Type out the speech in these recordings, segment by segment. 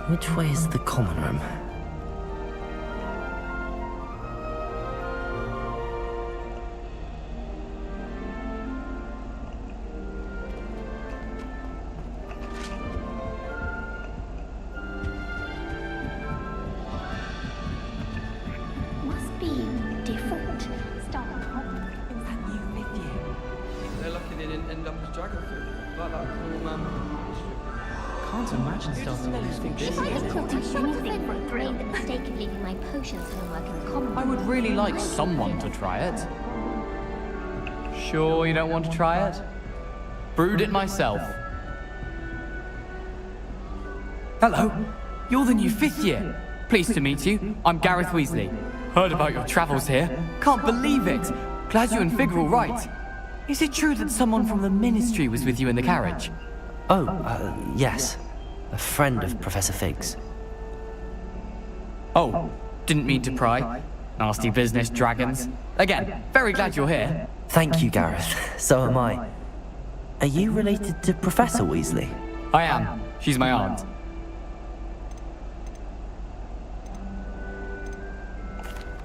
Which way is the common room? Must be different. Starting off. Is that you with you? They're lucky they didn't end up as dragon food, like that cool Can't imagine starting anything this I year. could do anything for a thrill. Made the mistake of leaving my potions homework in the common I would really like someone to try it. Sure you don't want to try it? Brewed it myself. Hello, you're the new 5th year. Pleased to meet you. I'm Gareth Weasley. Heard about your travels here. Can't believe it. Glad you and Fig are all right. Is it true that someone from the Ministry was with you in the carriage? Oh, yes. A friend of Professor Fig's. Oh, didn't mean to pry. Nasty business, dragons. Again, very glad you're here. Thank you, Gareth. So am I. Are you related to Professor Weasley? I am. She's my aunt.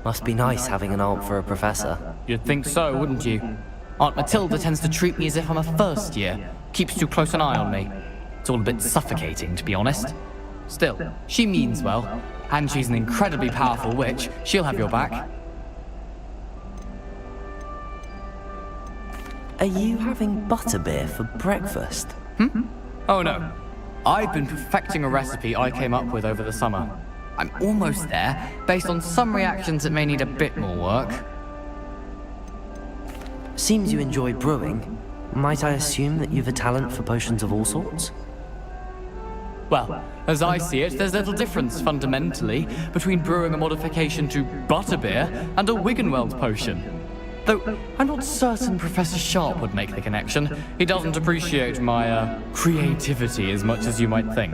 Must be nice having an aunt for a professor. You'd think so, wouldn't you? Aunt Matilda tends to treat me as if I'm a first year. Keeps too close an eye on me. It's all a bit suffocating, to be honest. Still, she means well. And she's an incredibly powerful witch. She'll have your back. Are you having butterbeer for breakfast? Oh no. I've been perfecting a recipe I came up with over the summer. I'm almost there, based on some reactions that may need a bit more work. Seems you enjoy brewing. Might I assume that you've a talent for potions of all sorts? Well, as I see it, there's little difference, fundamentally, between brewing a modification to butterbeer and a Wiggenweld potion. Though, I'm not certain Professor Sharp would make the connection. He doesn't appreciate my, creativity as much as you might think.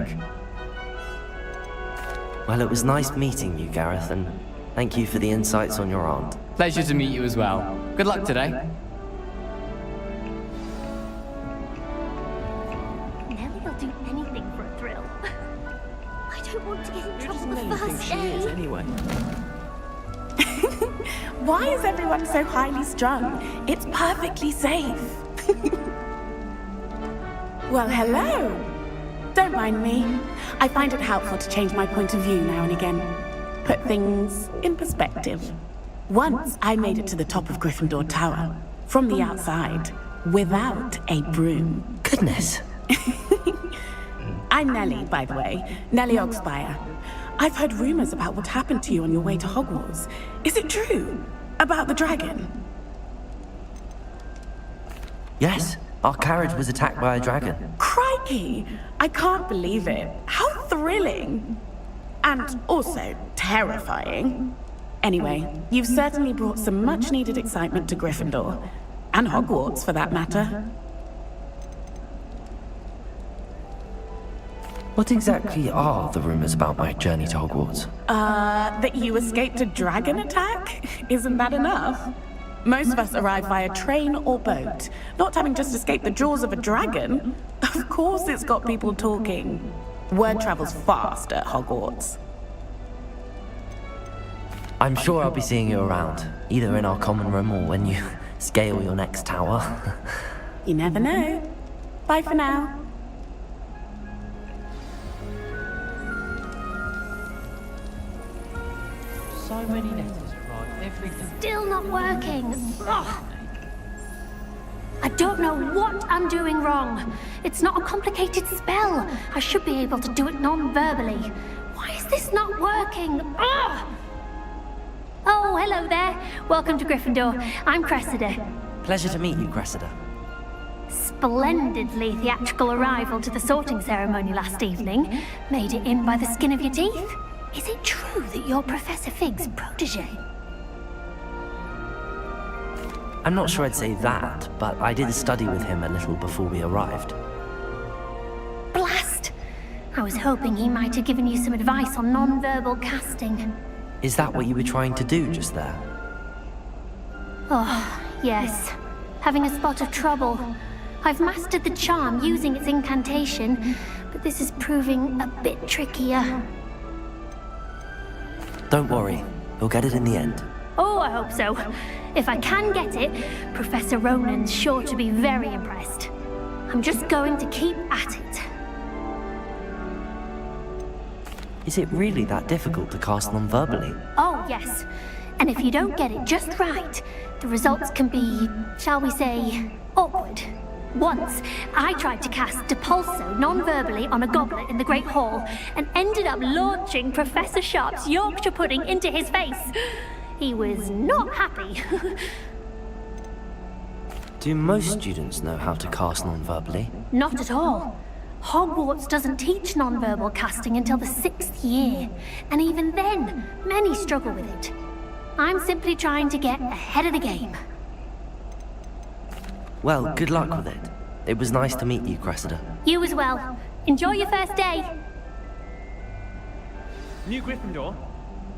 Well, it was nice meeting you, Gareth, and thank you for the insights on your aunt. Pleasure to meet you as well. Good luck today. Nelly will do anything for a thrill. I don't want to get in trouble the first She is day. anyway. Why is everyone so highly strung? It's perfectly safe. Well, hello. Don't mind me. I find it helpful to change my point of view now and again. Put things in perspective. Once I made it to the top of Gryffindor Tower, from the outside, without a broom. Goodness. I'm Nellie, by the way. Nellie Ogspire. I've heard rumors about what happened to you on your way to Hogwarts. Is it true? About the dragon? Yes, our carriage was attacked by a dragon. Crikey! I can't believe it. How thrilling! And also terrifying. Anyway, you've certainly brought some much-needed excitement to Gryffindor. And Hogwarts, for that matter. What exactly are the rumors about my journey to Hogwarts? That you escaped a dragon attack? Isn't that enough? Most of us arrive via train or boat, not having just escaped the jaws of a dragon. Of course it's got people talking. Word travels fast at Hogwarts. I'm sure I'll be seeing you around, either in our common room or when you scale your next tower. You never know. Bye for now. So many letters arrive every day. Still not working. Ugh. I don't know what I'm doing wrong. It's not a complicated spell. I should be able to do it non-verbally. Why is this not working? Ugh. Oh, hello there. Welcome to Gryffindor. I'm Cressida. Pleasure to meet you, Cressida. Splendidly theatrical arrival to the sorting ceremony last evening. Made it in by the skin of your teeth. Is it true that you're Professor Fig's protege? I'm not sure I'd say that, but I did study with him a little before we arrived. Blast! I was hoping he might have given you some advice on non-verbal casting. Is that what you were trying to do just there? Oh, yes. Having a spot of trouble. I've mastered the charm using its incantation, but this is proving a bit trickier. Don't worry, you'll get it in the end. Oh, I hope so. If I can get it, Professor Ronan's sure to be very impressed. I'm just going to keep at it. Is it really that difficult to cast non-verbally? Oh, yes. And if you don't get it just right, the results can be, shall we say, awkward. Once, I tried to cast Depulso non-verbally on a goblet in the Great Hall and ended up launching Professor Sharp's Yorkshire pudding into his face. He was not happy. Do most students know how to cast non-verbally? Not at all. Hogwarts doesn't teach non-verbal casting until the 6th year, and even then, many struggle with it. I'm simply trying to get ahead of the game. Well, good luck with it. It was nice to meet you, Cressida. You as well. Enjoy your first day. New Gryffindor.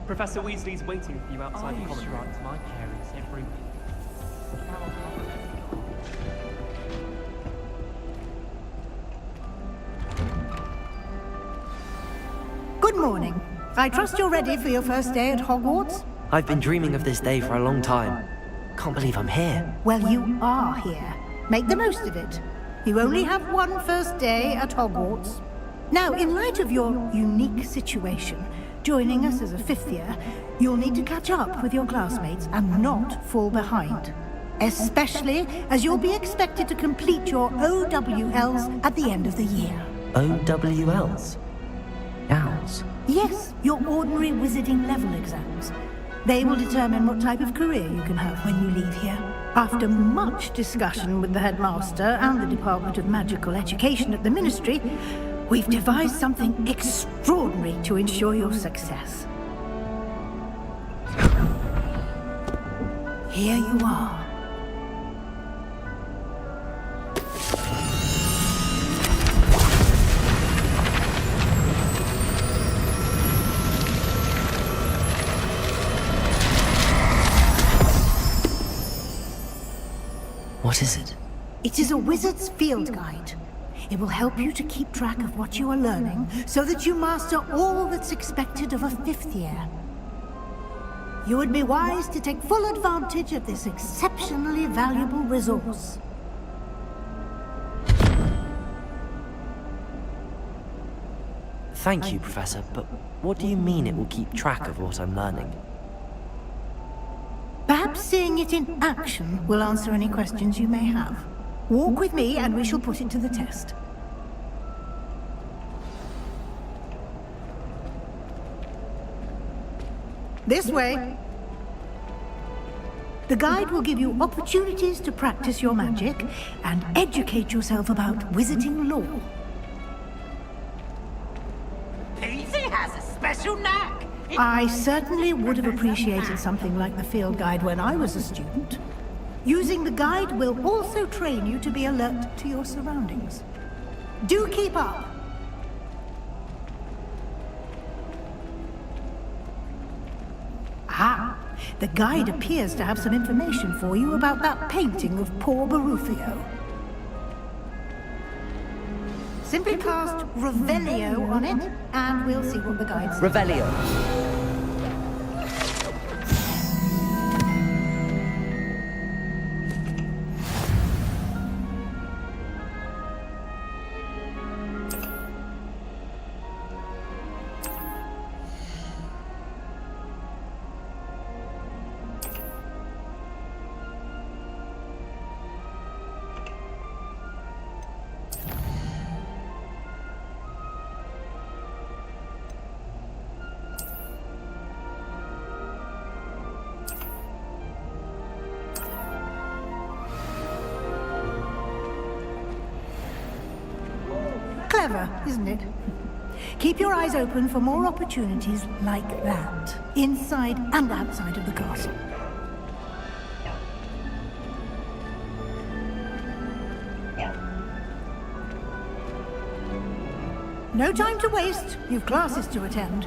Professor Weasley's waiting for you outside the common room. Right, my parents every week. Good morning. I trust you're ready for your first day at Hogwarts? I've been dreaming of this day for a long time. Can't believe I'm here. Well, you are here. Make the most of it. You only have one first day at Hogwarts. Now, in light of your unique situation, joining us as a 5th year, you'll need to catch up with your classmates and not fall behind. Especially as you'll be expected to complete your OWLs at the end of the year. OWLs? Owls? Yes, your ordinary wizarding level exams. They will determine what type of career you can have when you leave here. After much discussion with the headmaster and the Department of Magical Education at the Ministry, we've devised something extraordinary to ensure your success. Here you are. What is it? It is a wizard's field guide. It will help you to keep track of what you are learning so that you master all that's expected of a 5th year. You would be wise to take full advantage of this exceptionally valuable resource. Thank you, Professor, but what do you mean it will keep track of what I'm learning? Perhaps seeing it in action will answer any questions you may have. Walk with me and we shall put it to the test. This way. The guide will give you opportunities to practice your magic and educate yourself about wizarding lore. Easy has a special knack. I certainly would have appreciated something like the field guide when I was a student. Using the guide will also train you to be alert to your surroundings. Do keep up! Ah, the guide appears to have some information for you about that painting of poor Barufio. Simply cast Revelio on it, and we'll see what the guide says. Revelio. Clever, isn't it? Keep your eyes open for more opportunities like that, inside and outside of the castle. No time to waste. You've classes to attend.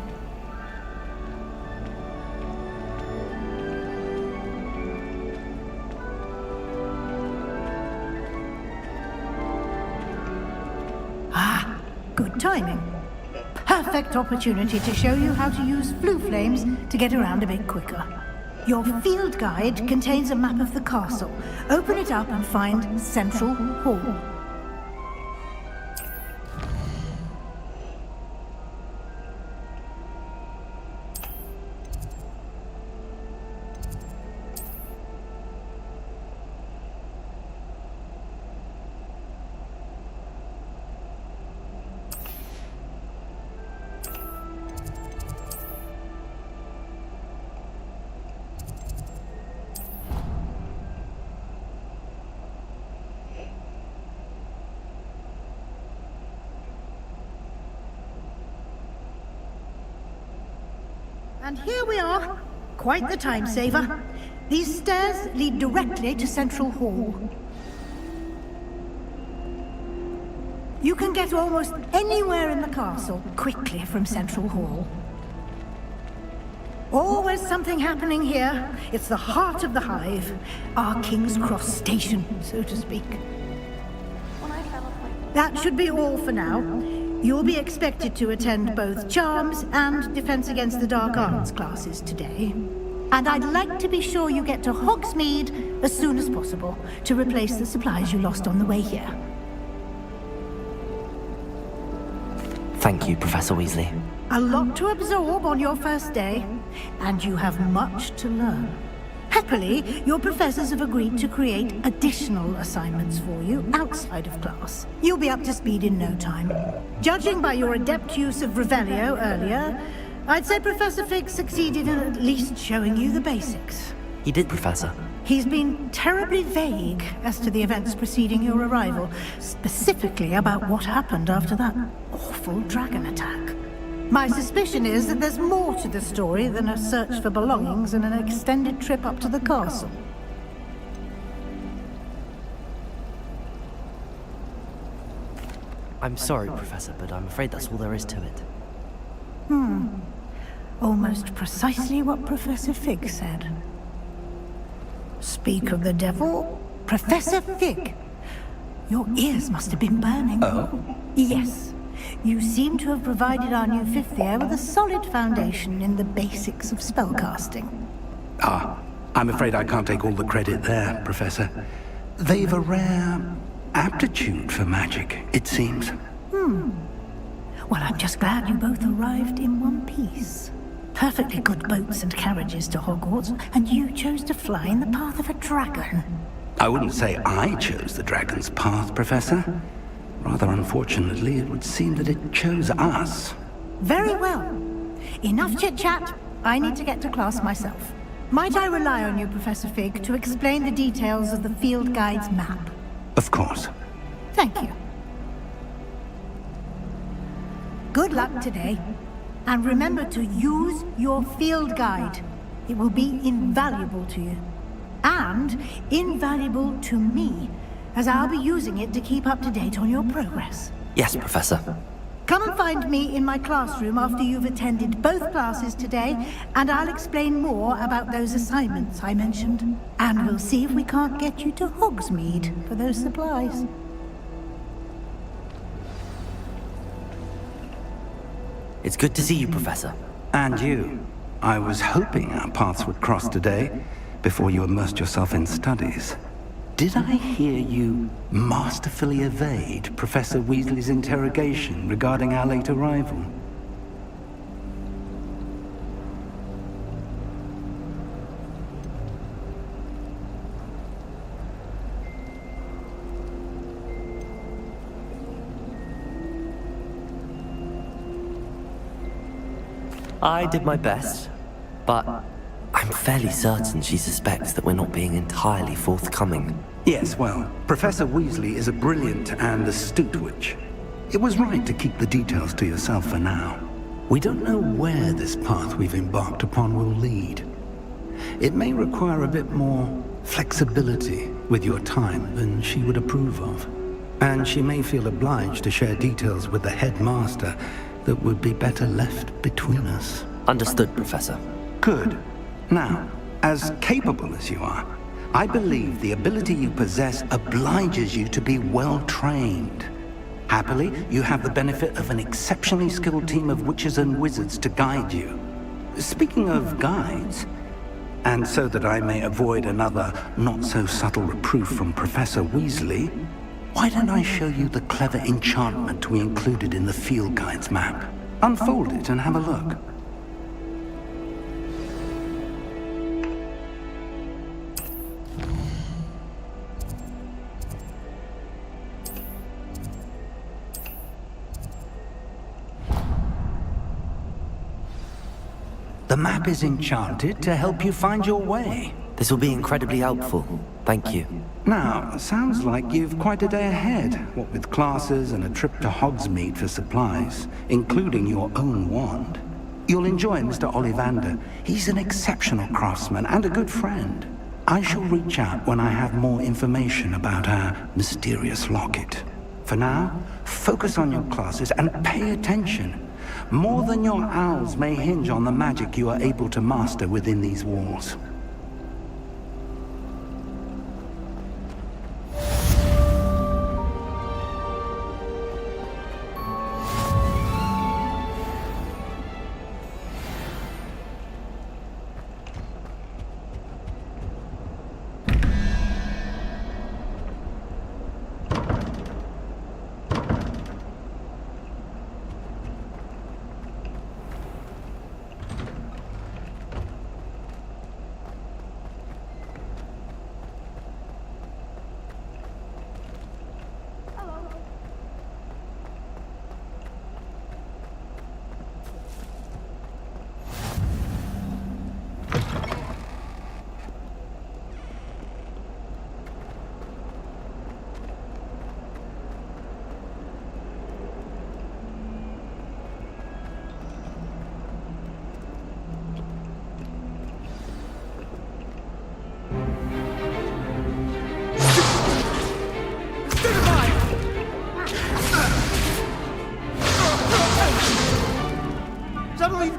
Good timing. Perfect opportunity to show you how to use flue flames to get around a bit quicker. Your field guide contains a map of the castle. Open it up and find Central Hall. And here we are. Quite the time saver. These stairs lead directly to Central Hall. You can get almost anywhere in the castle quickly from Central Hall. Always something happening here. It's the heart of the hive. Our King's Cross station, so to speak. That should be all for now. You'll be expected to attend both Charms and Defense Against the Dark Arts classes today. And I'd like to be sure you get to Hogsmeade as soon as possible to replace the supplies you lost on the way here. Thank you, Professor Weasley. A lot to absorb on your first day, and you have much to learn. Happily, your professors have agreed to create additional assignments for you outside of class. You'll be up to speed in no time. Judging by your adept use of Revelio earlier, I'd say Professor Fig succeeded in at least showing you the basics. He did, Professor. He's been terribly vague as to the events preceding your arrival, specifically about what happened after that awful dragon attack. My suspicion is that there's more to the story than a search for belongings and an extended trip up to the castle. I'm sorry, Professor, but I'm afraid that's all there is to it. Almost precisely what Professor Fig said. Speak of the devil, Professor Fig. Your ears must have been burning. Oh? Yes. You seem to have provided our new fifth year with a solid foundation in the basics of spellcasting. I'm afraid I can't take all the credit there, Professor. They've a rare aptitude for magic, it seems. Well, I'm just glad you both arrived in one piece. Perfectly good boats and carriages to Hogwarts, and you chose to fly in the path of a dragon. I wouldn't say I chose the dragon's path, Professor. Rather unfortunately, it would seem that it chose us. Very well. Enough chit-chat. I need to get to class myself. Might I rely on you, Professor Fig, to explain the details of the field guide's map? Of course. Thank you. Good luck today. And remember to use your field guide. It will be invaluable to you. And invaluable to me, as I'll be using it to keep up to date on your progress. Yes, Professor. Come and find me in my classroom after you've attended both classes today, and I'll explain more about those assignments I mentioned. And we'll see if we can't get you to Hogsmeade for those supplies. It's good to see you, Professor. And you. I was hoping our paths would cross today, before you immersed yourself in studies. Did I hear you masterfully evade Professor Weasley's interrogation regarding our late arrival? I did my best, but I'm fairly certain she suspects that we're not being entirely forthcoming. Yes, well, Professor Weasley is a brilliant and astute witch. It was right to keep the details to yourself for now. We don't know where this path we've embarked upon will lead. It may require a bit more flexibility with your time than she would approve of. And she may feel obliged to share details with the headmaster that would be better left between us. Understood, Professor. Good. Now, as capable as you are, I believe the ability you possess obliges you to be well trained. Happily, you have the benefit of an exceptionally skilled team of witches and wizards to guide you. Speaking of guides, and so that I may avoid another not-so-subtle reproof from Professor Weasley, why don't I show you the clever enchantment we included in the field guide's map? Unfold it and have a look. The map is enchanted to help you find your way. This will be incredibly helpful. Thank you. Now, sounds like you've quite a day ahead, what with classes and a trip to Hogsmeade for supplies, including your own wand. You'll enjoy Mr. Ollivander. He's an exceptional craftsman and a good friend. I shall reach out when I have more information about our mysterious locket. For now, focus on your classes and pay attention. More than your owls may hinge on the magic you are able to master within these walls.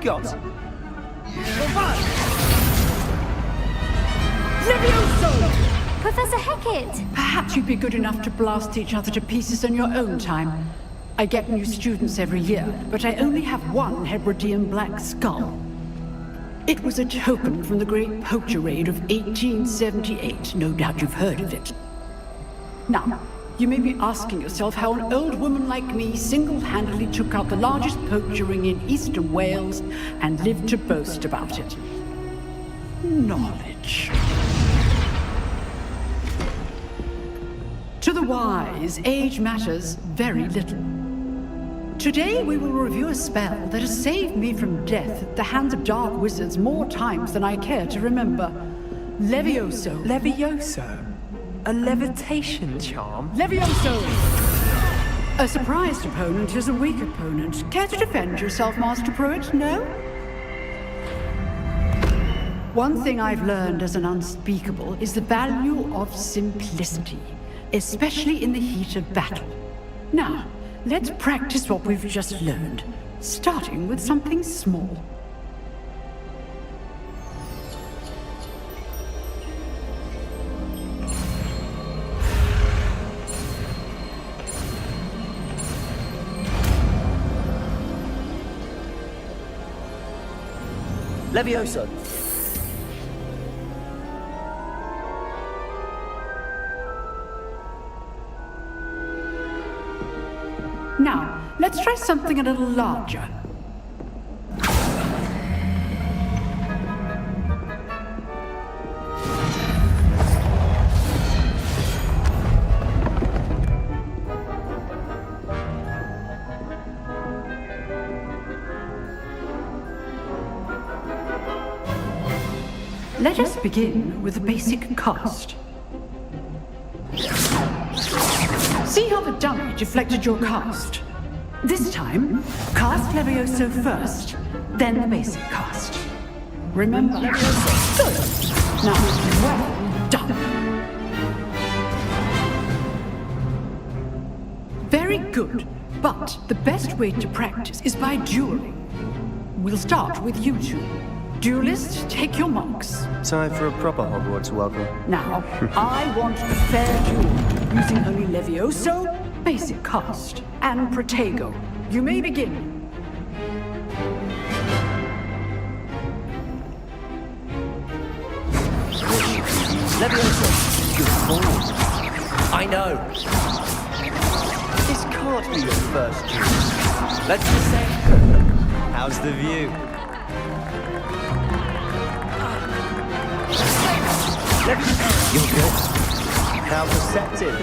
Got. Professor Hecat! Perhaps you'd be good enough to blast each other to pieces on your own time. I get new students every year, but I only have one Hebridean black skull. It was a token from the Great Poacher Raid of 1878. No doubt you've heard of it. Now, you may be asking yourself how an old woman like me single-handedly took out the largest poacher ring in eastern Wales and lived to boast about it. Knowledge. To the wise, age matters very little. Today we will review a spell that has saved me from death at the hands of dark wizards more times than I care to remember. Levioso. Levioso? A levitation charm? Levioso! A surprised opponent is a weak opponent. Care to defend yourself, Master Pruitt? No? One thing I've learned as an unspeakable is the value of simplicity, especially in the heat of battle. Now, let's practice what we've just learned, starting with something small. Levioso. Now, let's try something a little larger. Let us begin with a basic cast. See how the dummy deflected your cast. This time, cast Levioso first, then the basic cast. Remember, Levioso. Good. Now, well done. Very good, but the best way to practice is by dueling. We'll start with you two. Duelists, take your marks. Time for a proper Hogwarts welcome. Now, I want a fair duel, using only Levioso basic cast and protego. You may begin. Leviosa, you're bored. I know. This can't be your first duel. Let's just say, how's the view? You're good. How receptive?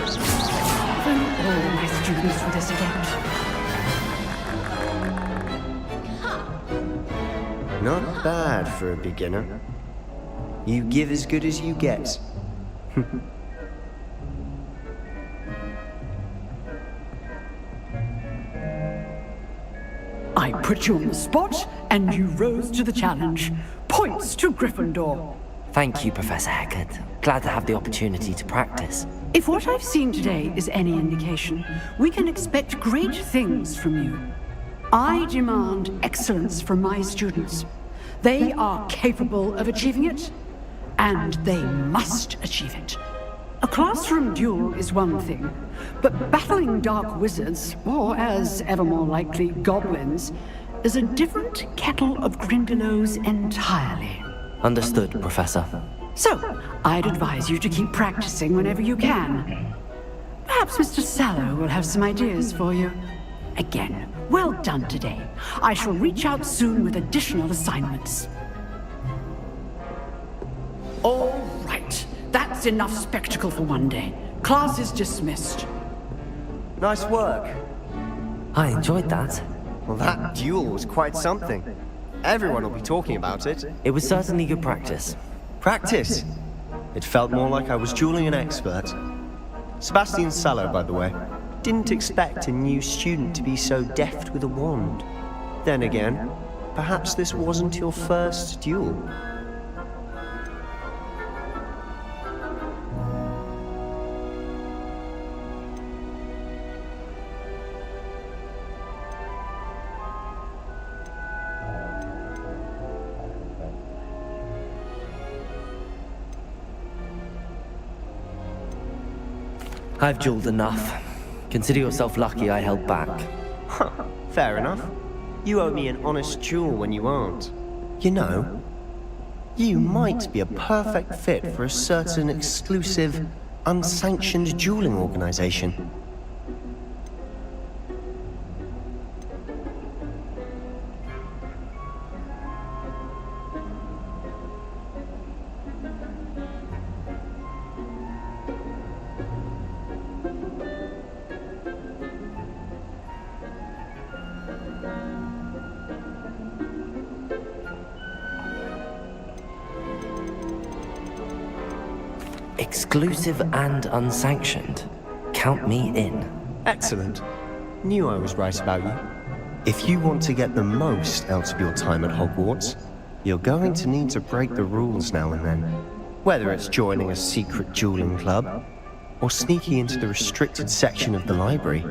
Then all my students for this attempt. Not bad for a beginner. You give as good as you get. I put you on the spot, and you rose to the challenge. Points to Gryffindor. Thank you, Professor Hecat. Glad to have the opportunity to practice. If what I've seen today is any indication, we can expect great things from you. I demand excellence from my students. They are capable of achieving it, and they must achieve it. A classroom duel is one thing, but battling dark wizards, or as ever more likely, goblins, is a different kettle of Grindylows entirely. Understood, Professor. So, I'd advise you to keep practicing whenever you can. Perhaps Mr. Sallow will have some ideas for you. Again, well done today. I shall reach out soon with additional assignments. All right. That's enough spectacle for one day. Class is dismissed. Nice work. I enjoyed that. Well, that duel was quite something. Everyone will be talking about it. It was certainly good practice. Practice? It felt more like I was dueling an expert. Sebastian Sallow, by the way, didn't expect a new student to be so deft with a wand. Then again, perhaps this wasn't your first duel. I've dueled enough. Consider yourself lucky I held back. Huh, fair enough. You owe me an honest duel when you aren't. You know, you might be a perfect fit for a certain exclusive, unsanctioned dueling organization. Exclusive and unsanctioned. Count me in. Excellent. Knew I was right about you. If you want to get the most out of your time at Hogwarts, you're going to need to break the rules now and then. Whether it's joining a secret dueling club, or sneaking into the restricted section of the library,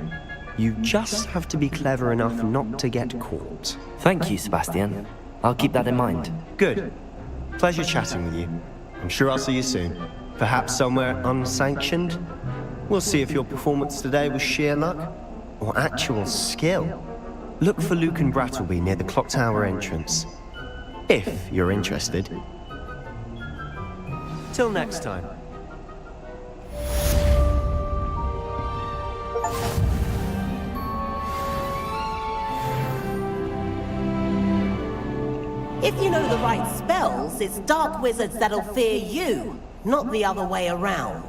you just have to be clever enough not to get caught. Thank you, Sebastian. I'll keep that in mind. Good. Pleasure chatting with you. I'm sure I'll see you soon. Perhaps somewhere unsanctioned? We'll see if your performance today was sheer luck or actual skill. Look for Luke and Brattleby near the clock tower entrance, if you're interested. Till next time. If you know the right spells, it's dark wizards that'll fear you, not the other way around.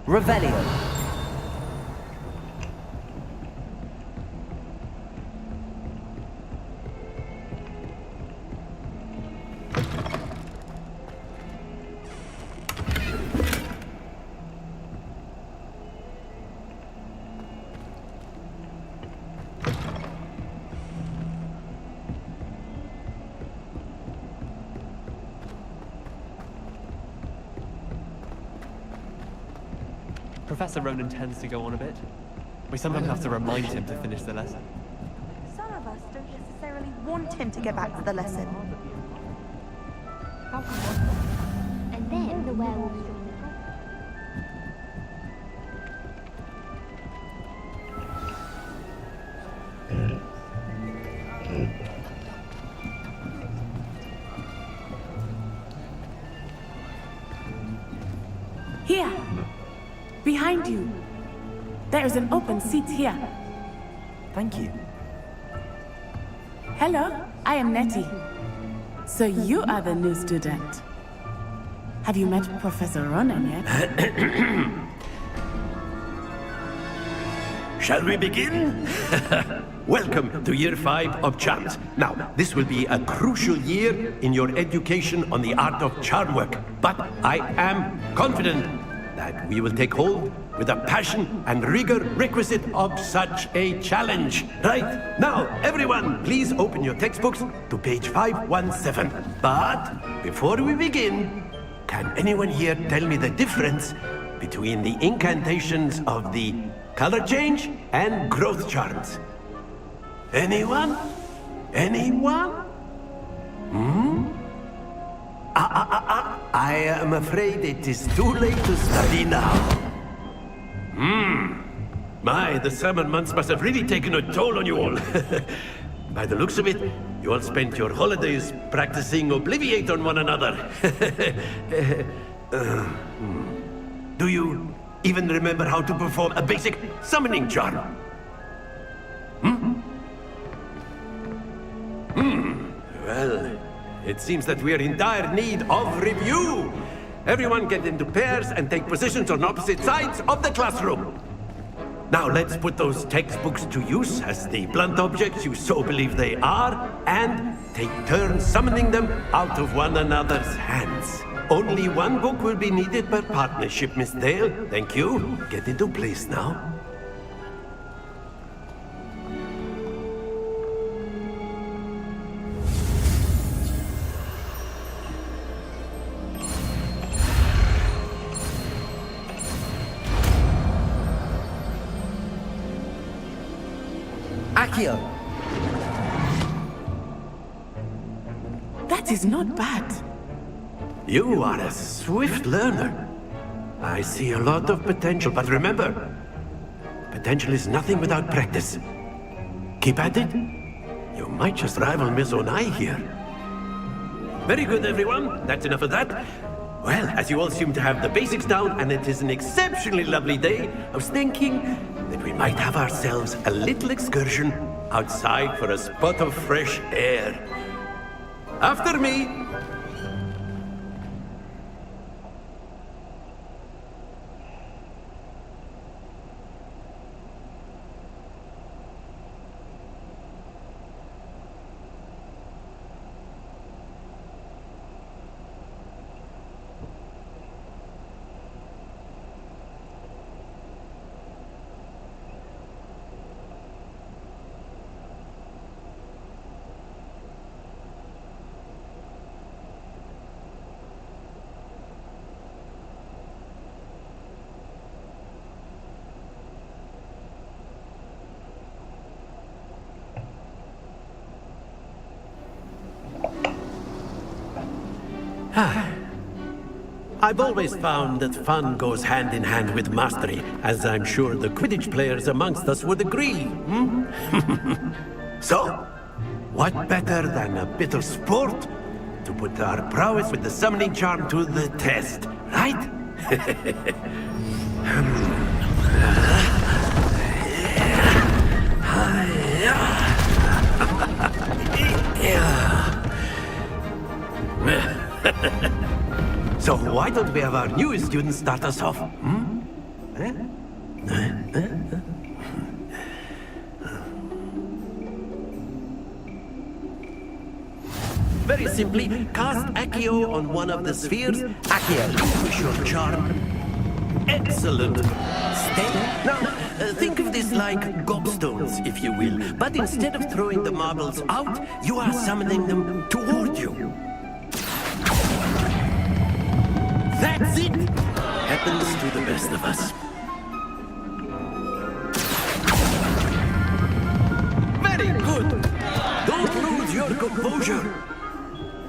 Revelio. Professor Ronan tends to go on a bit. We sometimes have to remind him to finish the lesson. Some of us don't necessarily want him to get back to the lesson. And then the werewolves join the Here! Behind you! There is an open seat here. Thank you. Hello, I am Nettie. So you are the new student. Have you met Professor Ronan yet? Shall we begin? Welcome to Year 5 of Charms. Now, this will be a crucial year in your education on the art of charm work. But I am confident that we will take hold with the passion and rigor requisite of such a challenge. Right, now, everyone, please open your textbooks to page 517. But before we begin, can anyone here tell me the difference between the incantations of the color change and growth charms? Anyone? Anyone? I am afraid it is too late to study now. My, the summer months must have really taken a toll on you all. By the looks of it, you all spent your holidays practicing Obliviate on one another. Do you even remember how to perform a basic summoning charm? Well, it seems that we are in dire need of review. Everyone get into pairs and take positions on opposite sides of the classroom. Now let's put those textbooks to use as the blunt objects you so believe they are, and take turns summoning them out of one another's hands. Only one book will be needed per partnership, Miss Dale. Thank you. Get into place now. Accio. That is not bad. You are a swift learner. I see a lot of potential, but remember, potential is nothing without practice. Keep at it. You might just rival Miss Onai here. Very good, everyone. That's enough of that. Well, as you all seem to have the basics down, and it is an exceptionally lovely day, I was thinking that we might have ourselves a little excursion outside for a spot of fresh air. After me. I've always found that fun goes hand in hand with mastery, as I'm sure the Quidditch players amongst us would agree. So, what better than a bit of sport to put our prowess with the summoning charm to the test, right? So why don't we have our newest student start us off? Very simply, cast Accio on one of the spheres. Accio, relinquish your charm. Excellent. Stay. Now, think of this like gobstones, if you will. But instead of throwing the marbles out, you are summoning them toward you. That's it! Happens to the best of us. Very good! Don't lose your composure.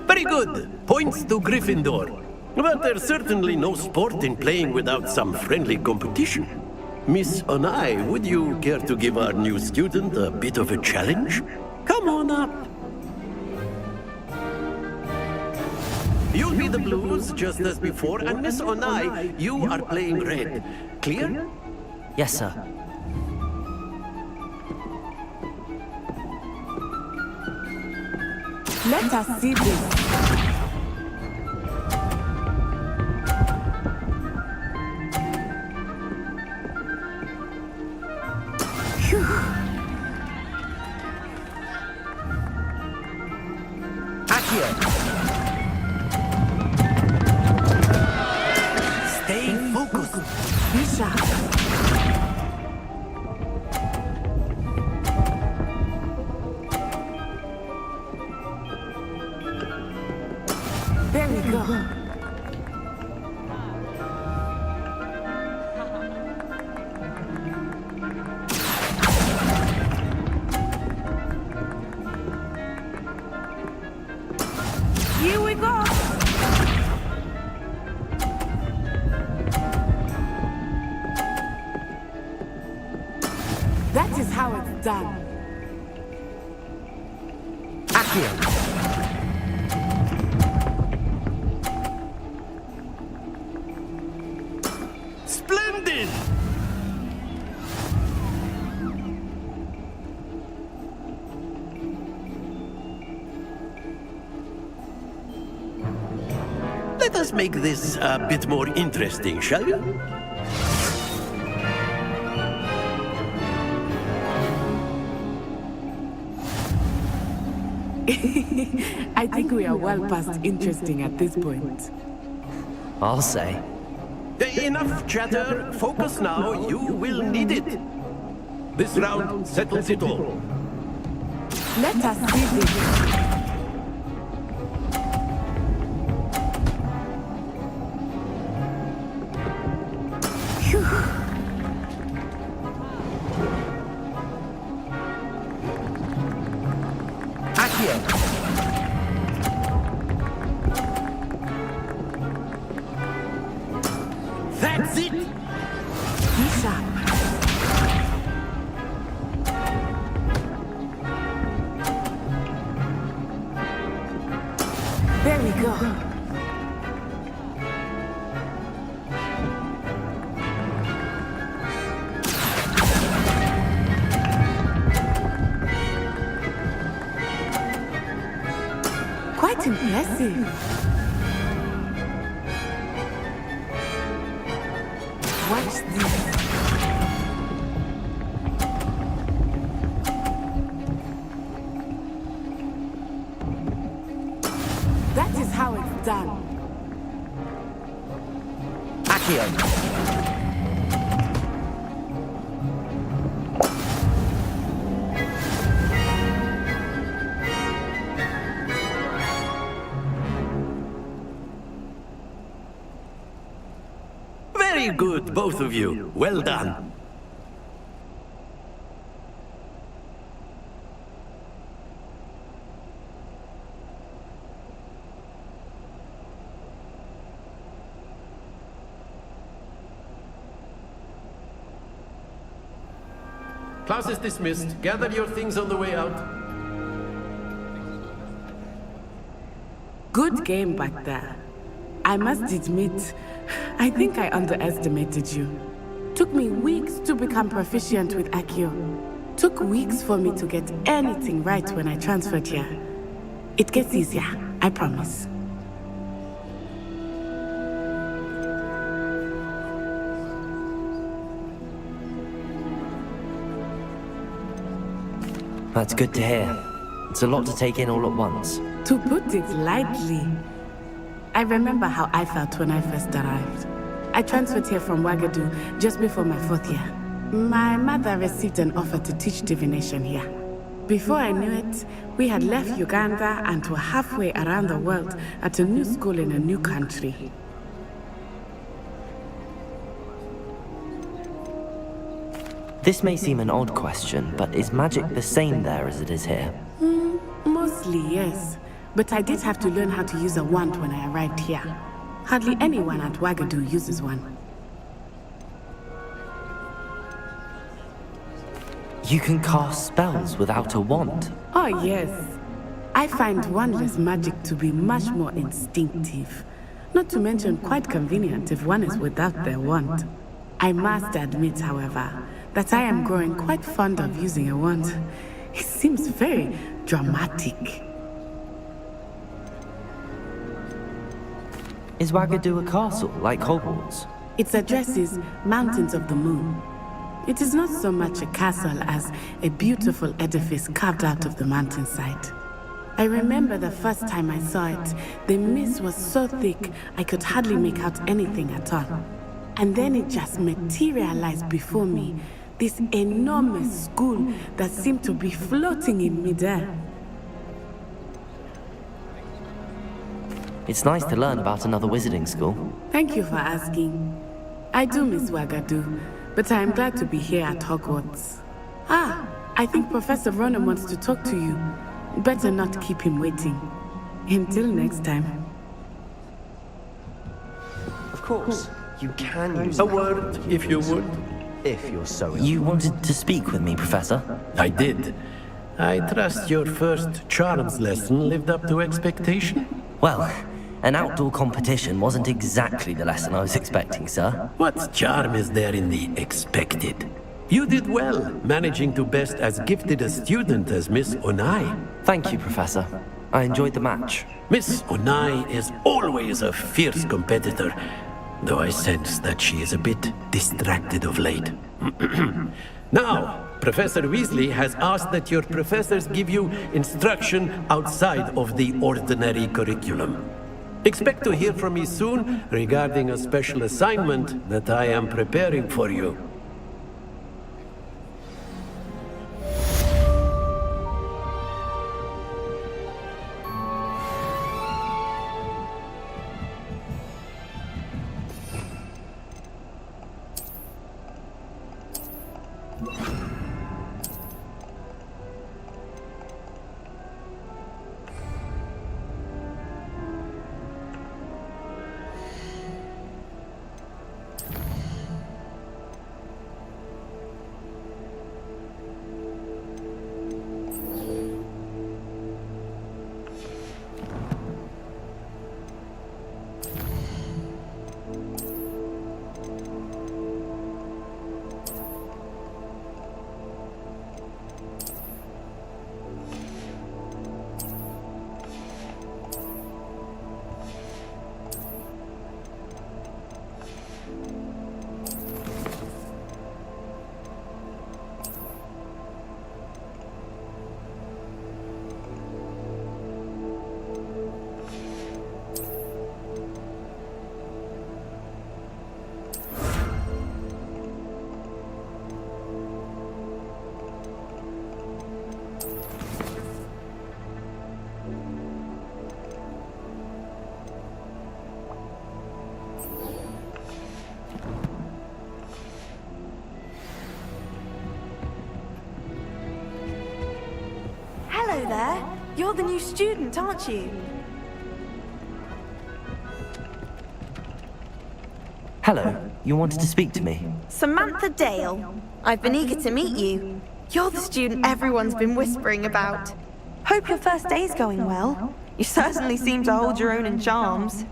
Very good. Points to Gryffindor. But there's certainly no sport in playing without some friendly competition. Miss Onai, would you care to give our new student a bit of a challenge? Come on up. You'll be the blues, just as before, and Miss Onai, you are playing red. Clear? Yes, sir. Let us see this. Stay focused. Be sharp. There we go. Here we go. That is how it's done. Accio. Splendid! Let us make this a bit more interesting, shall we? I think we are well past interesting at this point. I'll say. Enough chatter. Focus now. You will need it. This round settles it all. Let us see this. That's it! Be sharp. There we go. Quite impressive. Watch this. That is how it's done. Accio. Very good, both of you. Well done. Class is dismissed. Gather your things on the way out. Good game back there. I must admit, I think I underestimated you. Took me weeks to become proficient with Accio. Took weeks for me to get anything right when I transferred here. It gets easier, I promise. That's good to hear. It's a lot to take in all at once. To put it lightly, I remember how I felt when I first arrived. I transferred here from Ouagadougou just before my 4th year. My mother received an offer to teach divination here. Before I knew it, we had left Uganda and were halfway around the world at a new school in a new country. This may seem an odd question, but is magic the same there as it is here? Mostly, yes. But I did have to learn how to use a wand when I arrived here. Hardly anyone at Ouagadougou uses one. You can cast spells without a wand? Oh, yes. I find wandless magic to be much more instinctive. Not to mention quite convenient if one is without their wand. I must admit, however, that I am growing quite fond of using a wand. It seems very dramatic. Is Ouagadougou a castle, like Hogwarts? Its address is Mountains of the Moon. It is not so much a castle as a beautiful edifice carved out of the mountainside. I remember the first time I saw it, the mist was so thick I could hardly make out anything at all. And then it just materialized before me, this enormous school that seemed to be floating in midair. It's nice to learn about another wizarding school. Thank you for asking. I do miss Ouagadougou, but I am glad to be here at Hogwarts. Ah, I think Professor Ronan wants to talk to you. Better not keep him waiting. Until next time. Of course, you can use A word, if you would. if you're so You wanted to speak with me, Professor? I did. I trust your first charms lesson lived up to expectation? Well, an outdoor competition wasn't exactly the lesson I was expecting, sir. What charm is there in the expected? You did well, managing to best as gifted a student as Miss Onai. Thank you, Professor. I enjoyed the match. Miss Onai is always a fierce competitor, though I sense that she is a bit distracted of late. Now, Professor Weasley has asked that your professors give you instruction outside of the ordinary curriculum. Expect to hear from me soon regarding a special assignment that I am preparing for you. Hello there. You're the new student, aren't you? Hello, you wanted to speak to me? Samantha Dale. I've been eager to meet you. You're the student everyone's been whispering about. Hope your first day's going well. You certainly seem to hold your own in charms.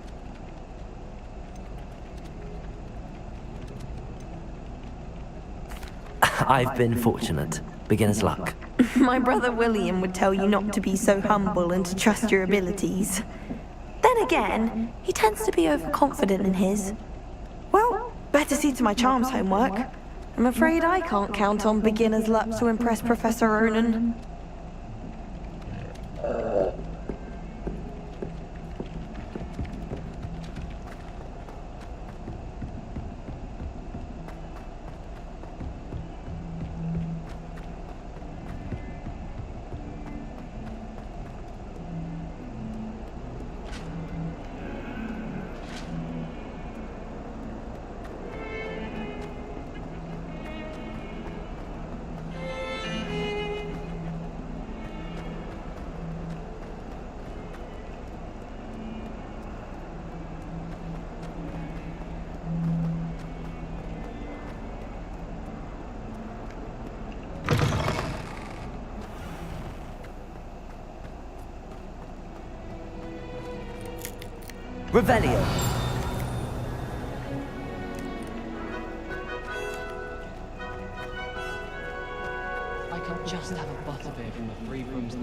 I've been fortunate. Beginner's luck. My brother William would tell you not to be so humble and to trust your abilities. Then again, he tends to be overconfident in his. Well, better see to my charms homework. I'm afraid I can't count on beginner's luck to impress Professor Ronan. Revelio. I could just have a butterbeer from the 3 rooms.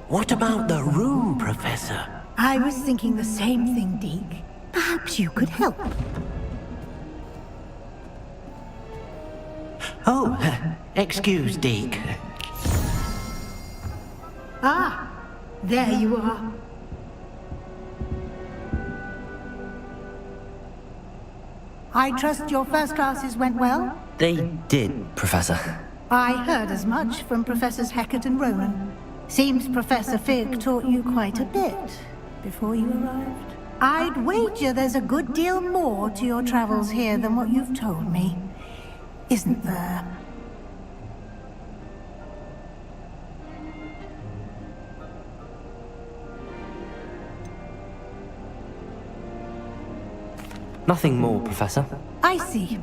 What about the room, Professor? I was thinking the same thing, Deke. Perhaps you could help. Oh, excuse, Deke. Ah, there you are. I trust your first classes went well? They did, Professor. I heard as much from Professors Hecat and Ronan. Seems Professor Fig taught you quite a bit before you arrived. I'd wager there's a good deal more to your travels here than what you've told me. Isn't there? Nothing more, Professor. I see.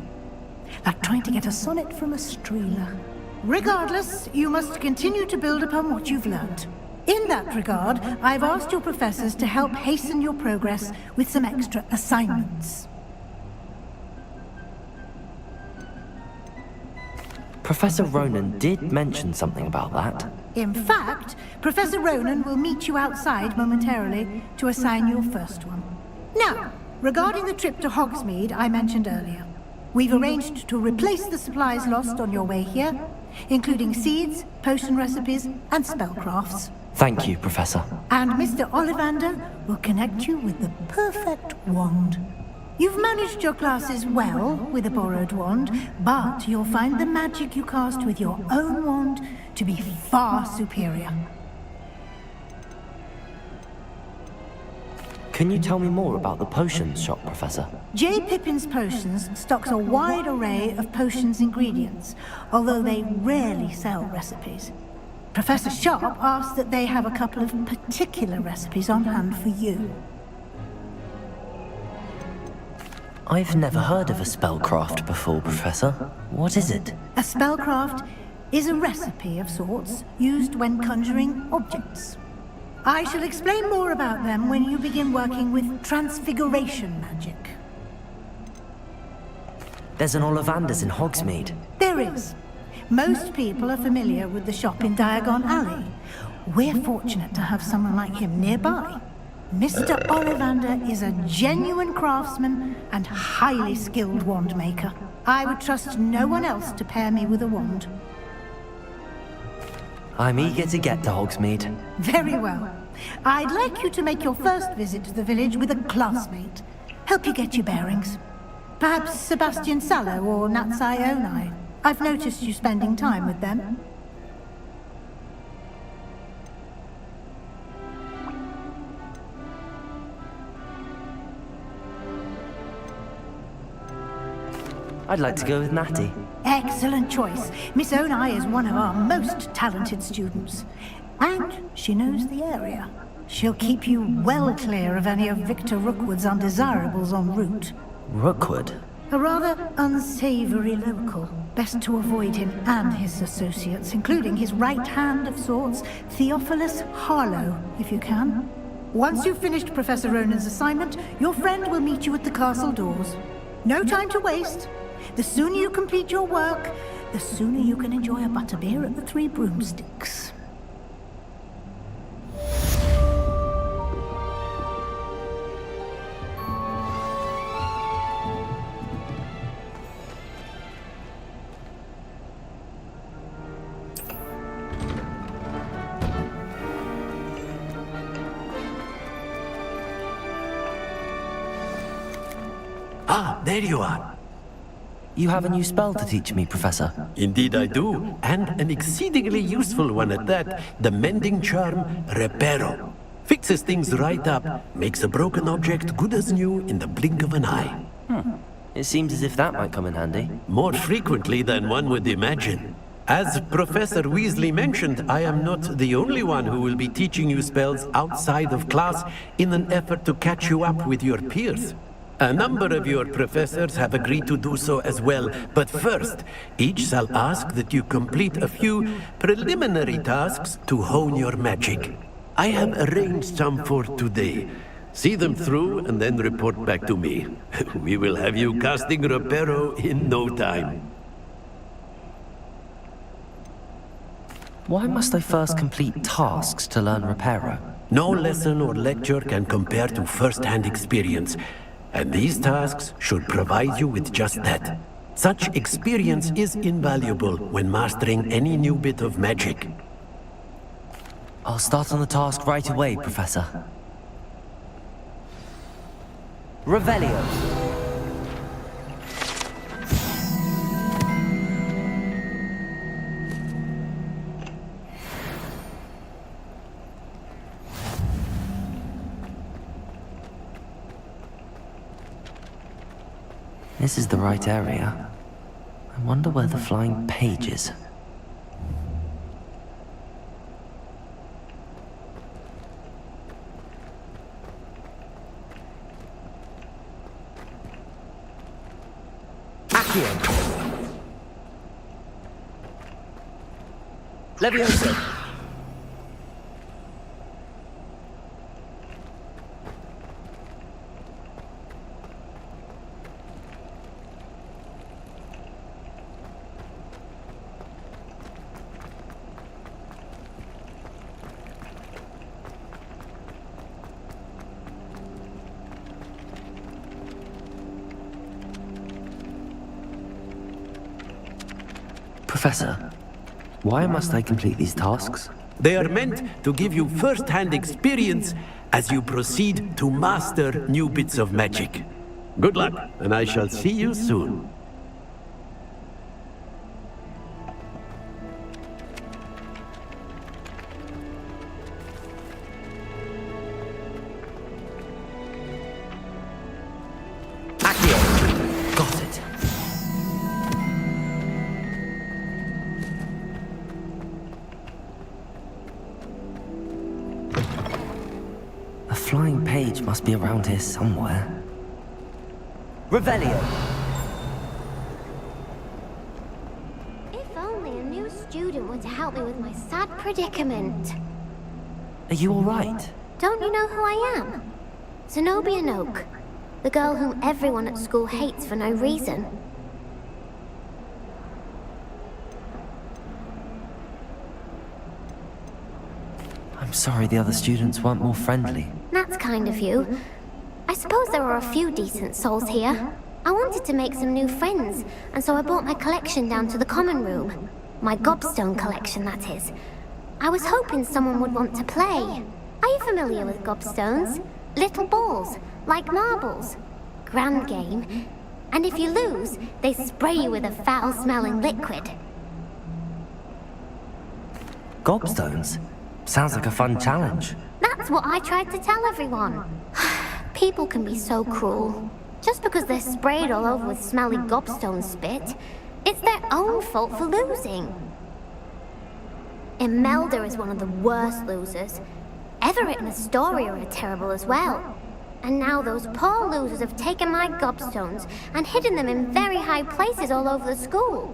Like trying to get a sonnet from a streeler. Regardless, you must continue to build upon what you've learned. In that regard, I've asked your professors to help hasten your progress with some extra assignments. Professor Ronan did mention something about that. In fact, Professor Ronan will meet you outside momentarily to assign your first one. Now, regarding the trip to Hogsmeade I mentioned earlier, we've arranged to replace the supplies lost on your way here, including seeds, potion recipes, and spellcrafts. Thank you, Professor. And Mr. Ollivander will connect you with the perfect wand. You've managed your classes well with a borrowed wand, but you'll find the magic you cast with your own wand to be far superior. Can you tell me more about the potions shop, Professor? J. Pippin's Potions stocks a wide array of potions ingredients, although they rarely sell recipes. Professor Sharp asked that they have a couple of particular recipes on hand for you. I've never heard of a spellcraft before, Professor. What is it? A spellcraft is a recipe of sorts used when conjuring objects. I shall explain more about them when you begin working with transfiguration magic. There's an Ollivander's in Hogsmeade. There is. Most people are familiar with the shop in Diagon Alley. We're fortunate to have someone like him nearby. Mr. Ollivander is a genuine craftsman and highly skilled wand maker. I would trust no one else to pair me with a wand. I'm eager to get to Hogsmeade. Very well. I'd like you to make your first visit to the village with a classmate. Help you get your bearings. Perhaps Sebastian Sallow or Natsai Onai. I've noticed you spending time with them. I'd like to go with Natty. Excellent choice. Miss Onai is one of our most talented students. And she knows the area. She'll keep you well clear of any of Victor Rookwood's undesirables en route. Rookwood? A rather unsavory local. Best to avoid him and his associates, including his right hand of sorts, Theophilus Harlow, if you can. Once you've finished Professor Ronan's assignment, your friend will meet you at the castle doors. No time to waste. The sooner you complete your work, the sooner you can enjoy a butterbeer at the Three Broomsticks. Ah, there you are. You have a new spell to teach me, Professor. Indeed I do, and an exceedingly useful one at that. The mending charm, Reparo. Fixes things right up, makes a broken object good as new in the blink of an eye. It seems as if that might come in handy. More frequently than one would imagine. As Professor Weasley mentioned, I am not the only one who will be teaching you spells outside of class in an effort to catch you up with your peers. A number of your professors have agreed to do so as well, but first, each shall ask that you complete a few preliminary tasks to hone your magic. I have arranged some for today. See them through and then report back to me. We will have you casting Reparo in no time. Why must I first complete tasks to learn Reparo? No lesson or lecture can compare to first-hand experience, and these tasks should provide you with just that. Such experience is invaluable when mastering any new bit of magic. I'll start on the task right away, Professor. Revelio. This is the right area. I wonder where the flying page is. Leviosa. Professor, why must I complete these tasks? They are meant to give you first-hand experience as you proceed to master new bits of magic. Good luck, and I shall see you soon. Got it. A flying page must be around here somewhere. Revelio. If only a new student were to help me with my sad predicament. Are you all right? Don't you know who I am? Zenobia Noak, the girl whom everyone at school hates for no reason. I'm sorry the other students weren't more friendly. That's kind of you. I suppose there are a few decent souls here. I wanted to make some new friends, and so I brought my collection down to the common room. My gobstone collection, that is. I was hoping someone would want to play. Are you familiar with gobstones? Little balls, like marbles. Grand game. And if you lose, they spray you with a foul-smelling liquid. Gobstones? Sounds like a fun challenge. That's what I tried to tell everyone. People can be so cruel. Just because they're sprayed all over with smelly gobstone spit, it's their own fault for losing. Imelda is one of the worst losers. Everett and Astoria are terrible as well. And now those poor losers have taken my gobstones and hidden them in very high places all over the school.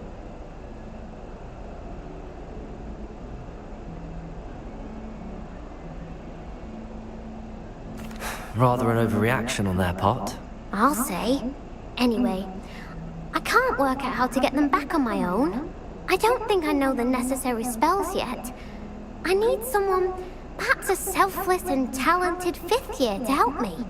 Rather an overreaction on their part. I'll say. Anyway, I can't work out how to get them back on my own. I don't think I know the necessary spells yet. I need someone, perhaps a selfless and talented fifth year to help me.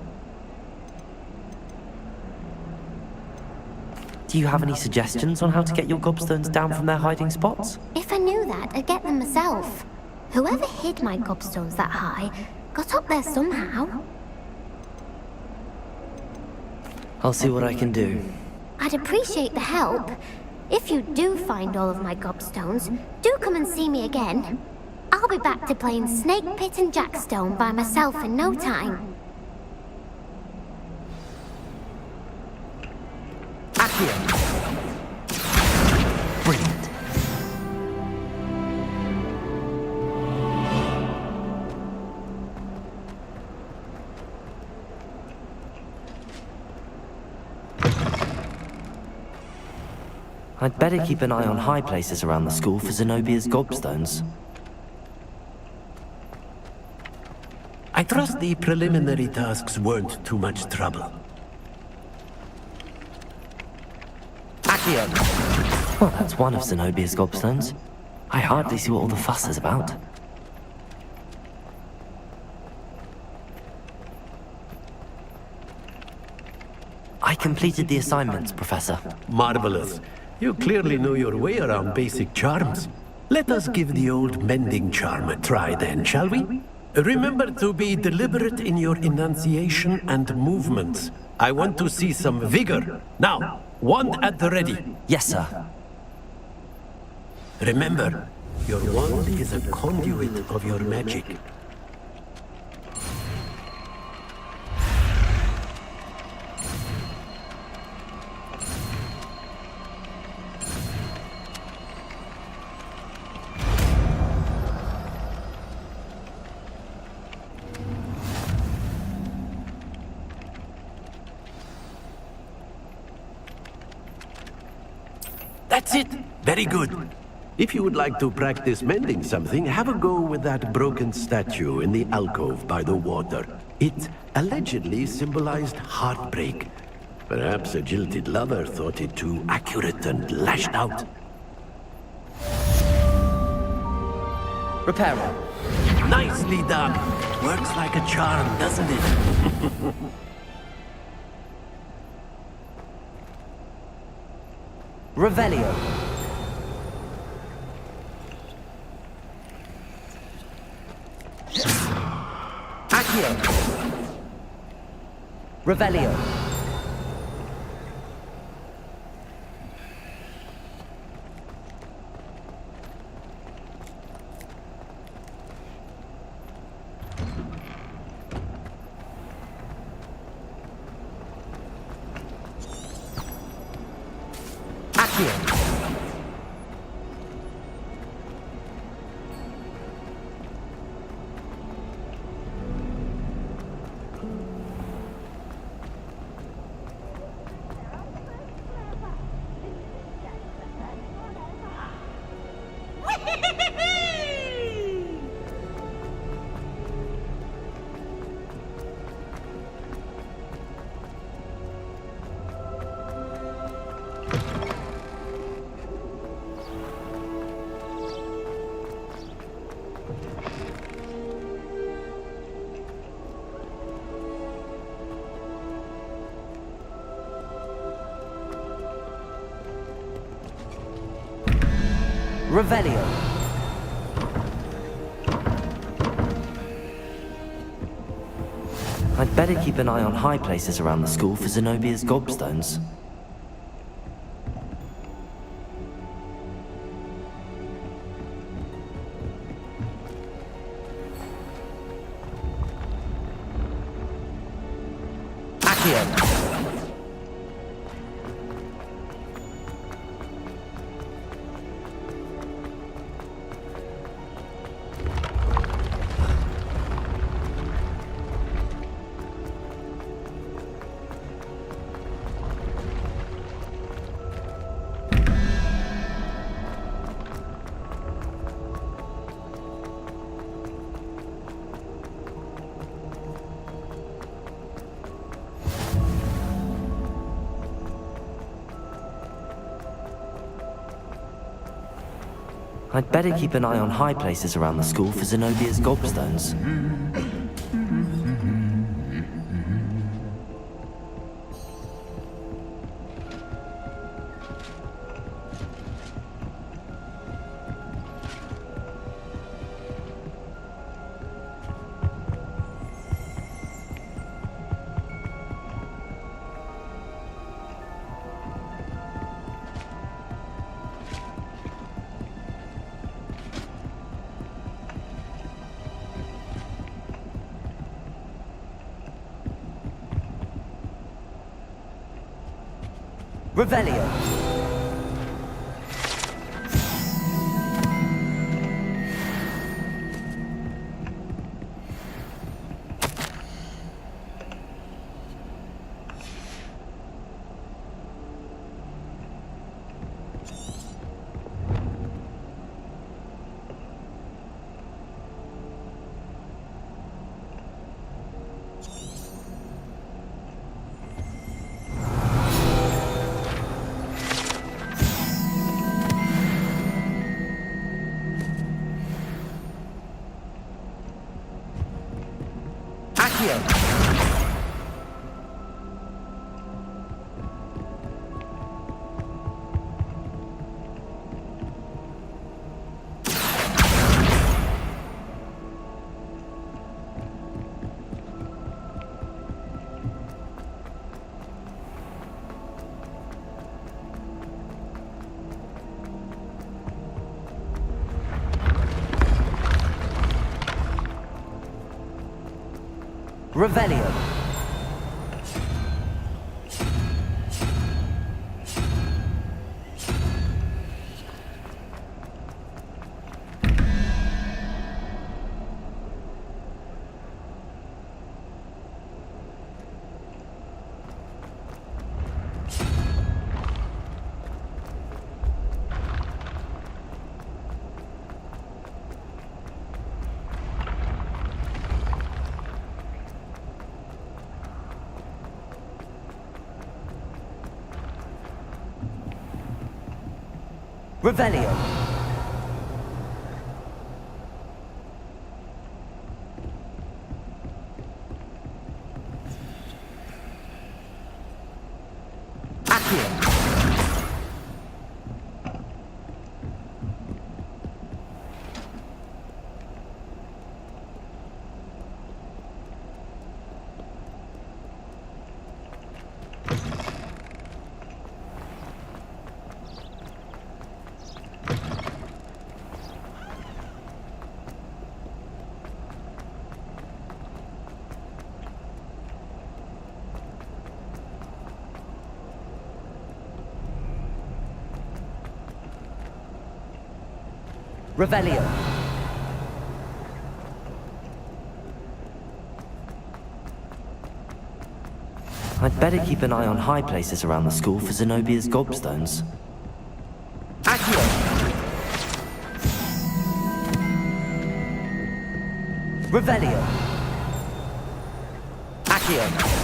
Do you have any suggestions on how to get your gobstones down from their hiding spots? If I knew that, I'd get them myself. Whoever hid my gobstones that high got up there somehow. I'll see what I can do. I'd appreciate the help. If you do find all of my gobstones, do come and see me again. I'll be back to playing Snake Pit and Jackstone by myself in no time. Accio. Brilliant. I'd better keep an eye on high places around the school for Zenobia's gobstones. I trust the preliminary tasks weren't too much trouble. Accio! Well, that's one of Zenobia's gobstones. I hardly see what all the fuss is about. I completed the assignments, Professor. Marvelous. You clearly know your way around basic charms. Let us give the old mending charm a try then, shall we? Remember to be deliberate in your enunciation and movements. I want to see some vigor. Now, wand at the ready. Yes, sir. Remember, your wand is a conduit of your magic. That's it! Very good. If you would like to practice mending something, have a go with that broken statue in the alcove by the water. It allegedly symbolized heartbreak. Perhaps a jilted lover thought it too accurate and lashed out. Repair it. Nicely done. Works like a charm, doesn't it? Revelio. Accio. Revelio. Revelio. I'd better keep an eye on high places around the school for Zenobia's gobstones. Accio. I'd better keep an eye on high places around the school for Zenobia's gobstones. Revelio. Revelio. Revelio. Revelio. I'd better keep an eye on high places around the school for Zenobia's gobstones. Accio! Revelio. Accio!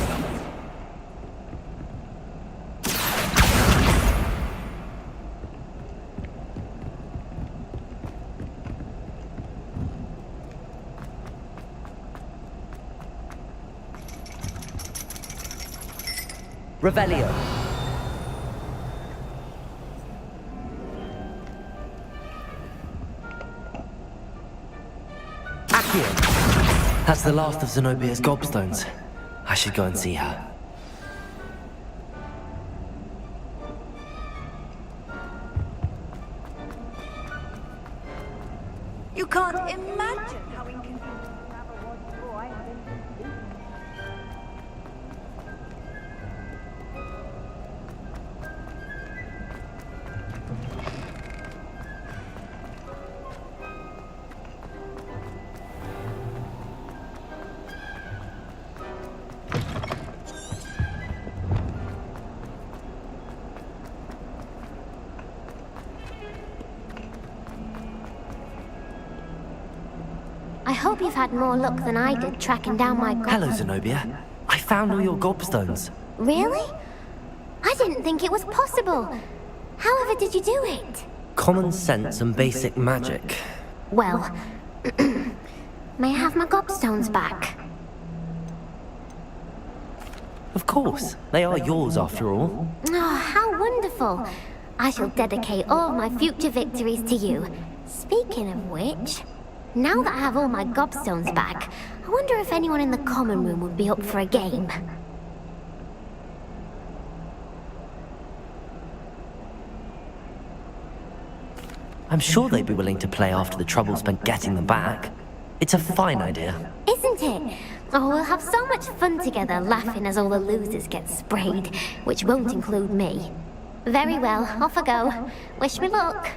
Revelio. Accio. That's the last of Zenobia's gobstones. I should go and see her. You can't imagine how inconvenient another was before I had anything to do. I hope you've had more luck than I did tracking down my Hello, Zenobia. I found all your gobstones. Really? I didn't think it was possible. However did you do it? Common sense and basic magic. Well, may I have my gobstones back? Of course. They are yours after all. Oh, how wonderful. I shall dedicate all my future victories to you. Speaking of which, now that I have all my gobstones back, I wonder if anyone in the common room would be up for a game. I'm sure they'd be willing to play after the trouble spent getting them back. It's a fine idea. Isn't it? Oh, we'll have so much fun together laughing as all the losers get sprayed, which won't include me. Very well, off I go. Wish me luck.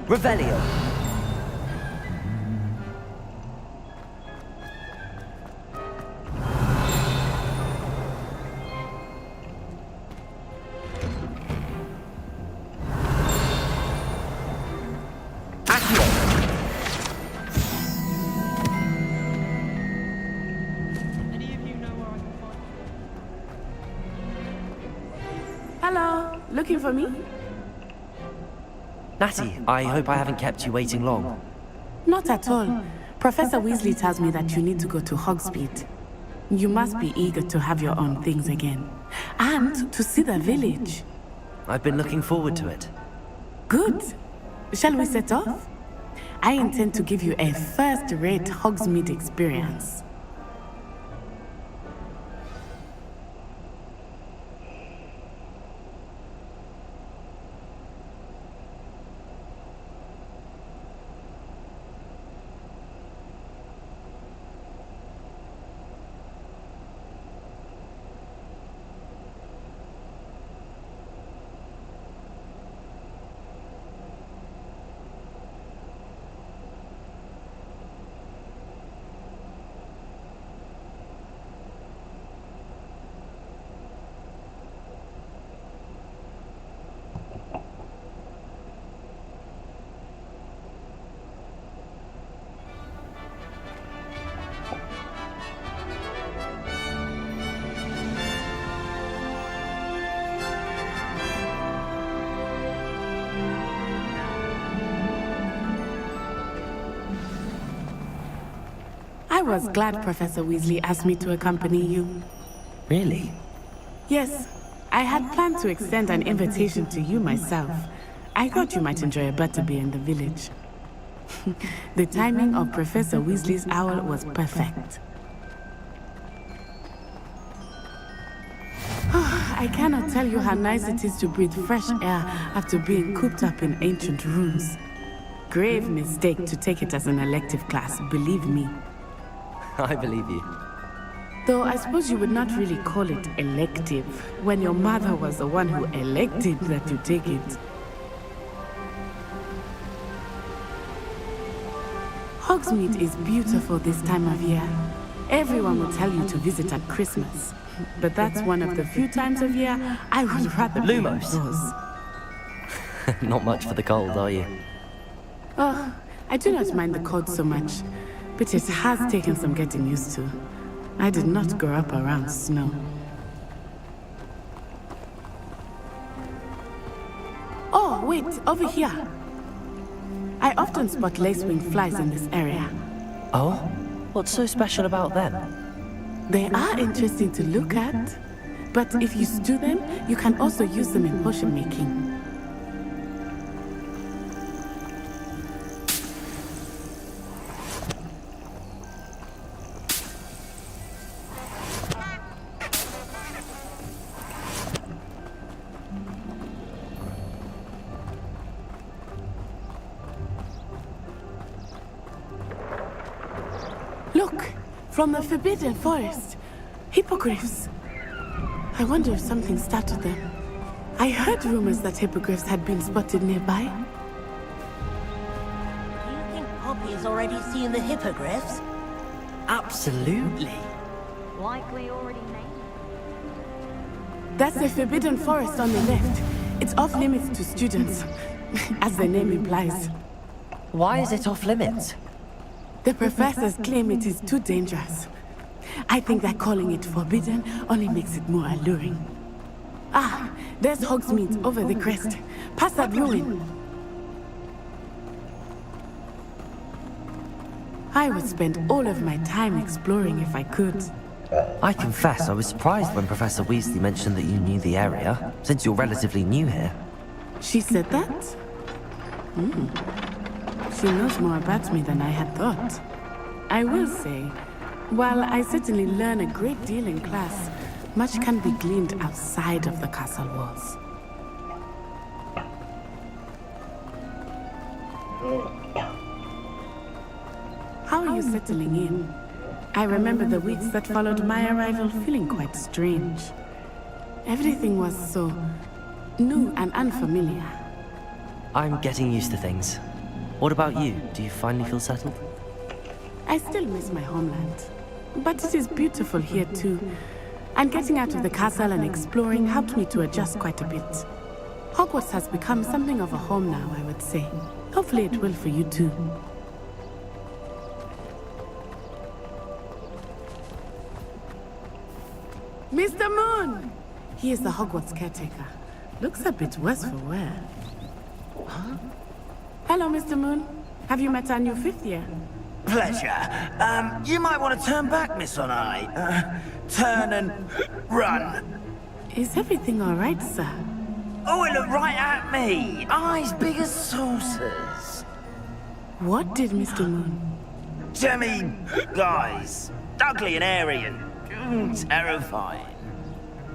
Revelio. Hello, looking for me? Natty, I hope I haven't kept you waiting long. Not at all. Professor Weasley tells me that you need to go to Hogsmeade. You must be eager to have your own things again. And to see the village. I've been looking forward to it. Good. Shall we set off? I intend to give you a first-rate Hogsmeade experience. I was glad Professor Weasley asked me to accompany you. Really? Yes, I had planned to extend an invitation to you myself. I thought you might enjoy a butterbeer in the village. The timing of Professor Weasley's owl was perfect. I cannot tell you how nice it is to breathe fresh air after being cooped up in ancient rooms. Grave mistake to take it as an elective class, believe me. I believe you. Though I suppose you would not really call it elective, when your mother was the one who elected that you take it. Hogsmeade is beautiful this time of year. Everyone will tell you to visit at Christmas. But that's one of the few times of year I would rather be Lumos. indoors. Not much for the cold, are you? Oh, I do not mind the cold so much, but it has taken some getting used to. I did not grow up around snow. Oh, wait, over here. I often spot lacewing flies in this area. Oh? What's so special about them? They are interesting to look at, but if you stew them, you can also use them in potion making. Look, from the Forbidden Forest. Hippogriffs. I wonder if something startled them. I heard rumors that hippogriffs had been spotted nearby. Do you think Poppy has already seen the hippogriffs? Absolutely. Likely already named. That's the Forbidden Forest on the left. It's off limits to students, as the name implies. Why is it off limits? The professors claim it is too dangerous. I think that calling it forbidden only makes it more alluring. Ah, there's Hogsmeade over the crest. Past that ruin. I would spend all of my time exploring if I could. I confess I was surprised when Professor Weasley mentioned that you knew the area, since you're relatively new here. She said that? She knows more about me than I had thought. I will say, while I certainly learn a great deal in class, much can be gleaned outside of the castle walls. How are you settling in? I remember the weeks that followed my arrival feeling quite strange. Everything was so new and unfamiliar. I'm getting used to things. What about you? Do you finally feel settled? I still miss my homeland. But it is beautiful here too. And getting out of the castle and exploring helped me to adjust quite a bit. Hogwarts has become something of a home now, I would say. Hopefully it will for you too. Mr. Moon! He is the Hogwarts caretaker. Looks a bit worse for wear. Huh? Hello, Mr. Moon. Have you met our new 5th year? Pleasure. You might want to turn back, Miss Onai. Turn and run. Is everything all right, sir? Oh, it looked right at me. Eyes big as saucers. What did Mr. Moon? Demi guys. Ugly and airy and terrifying.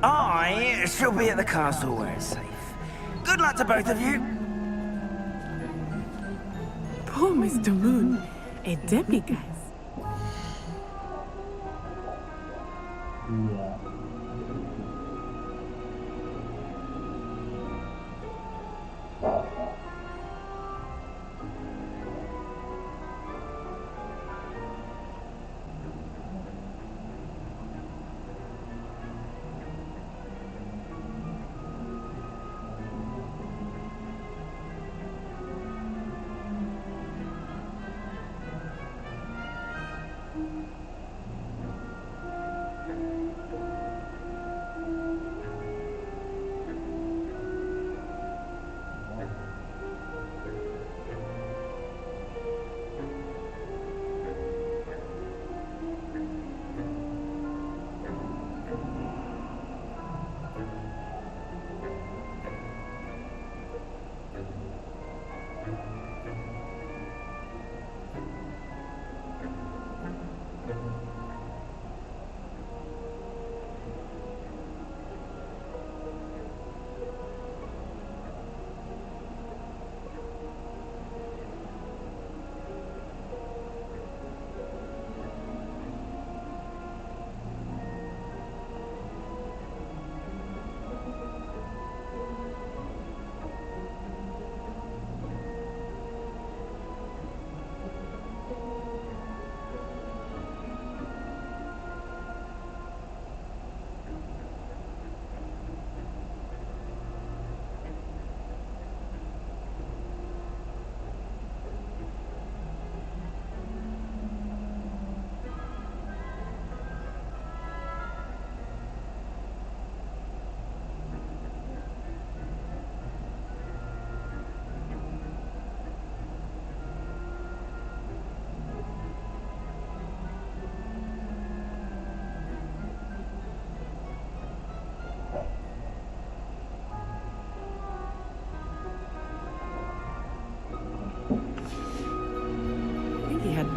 I shall be at the castle where it's safe. Good luck to both of you. Poor Mr. Moon. A demiguise.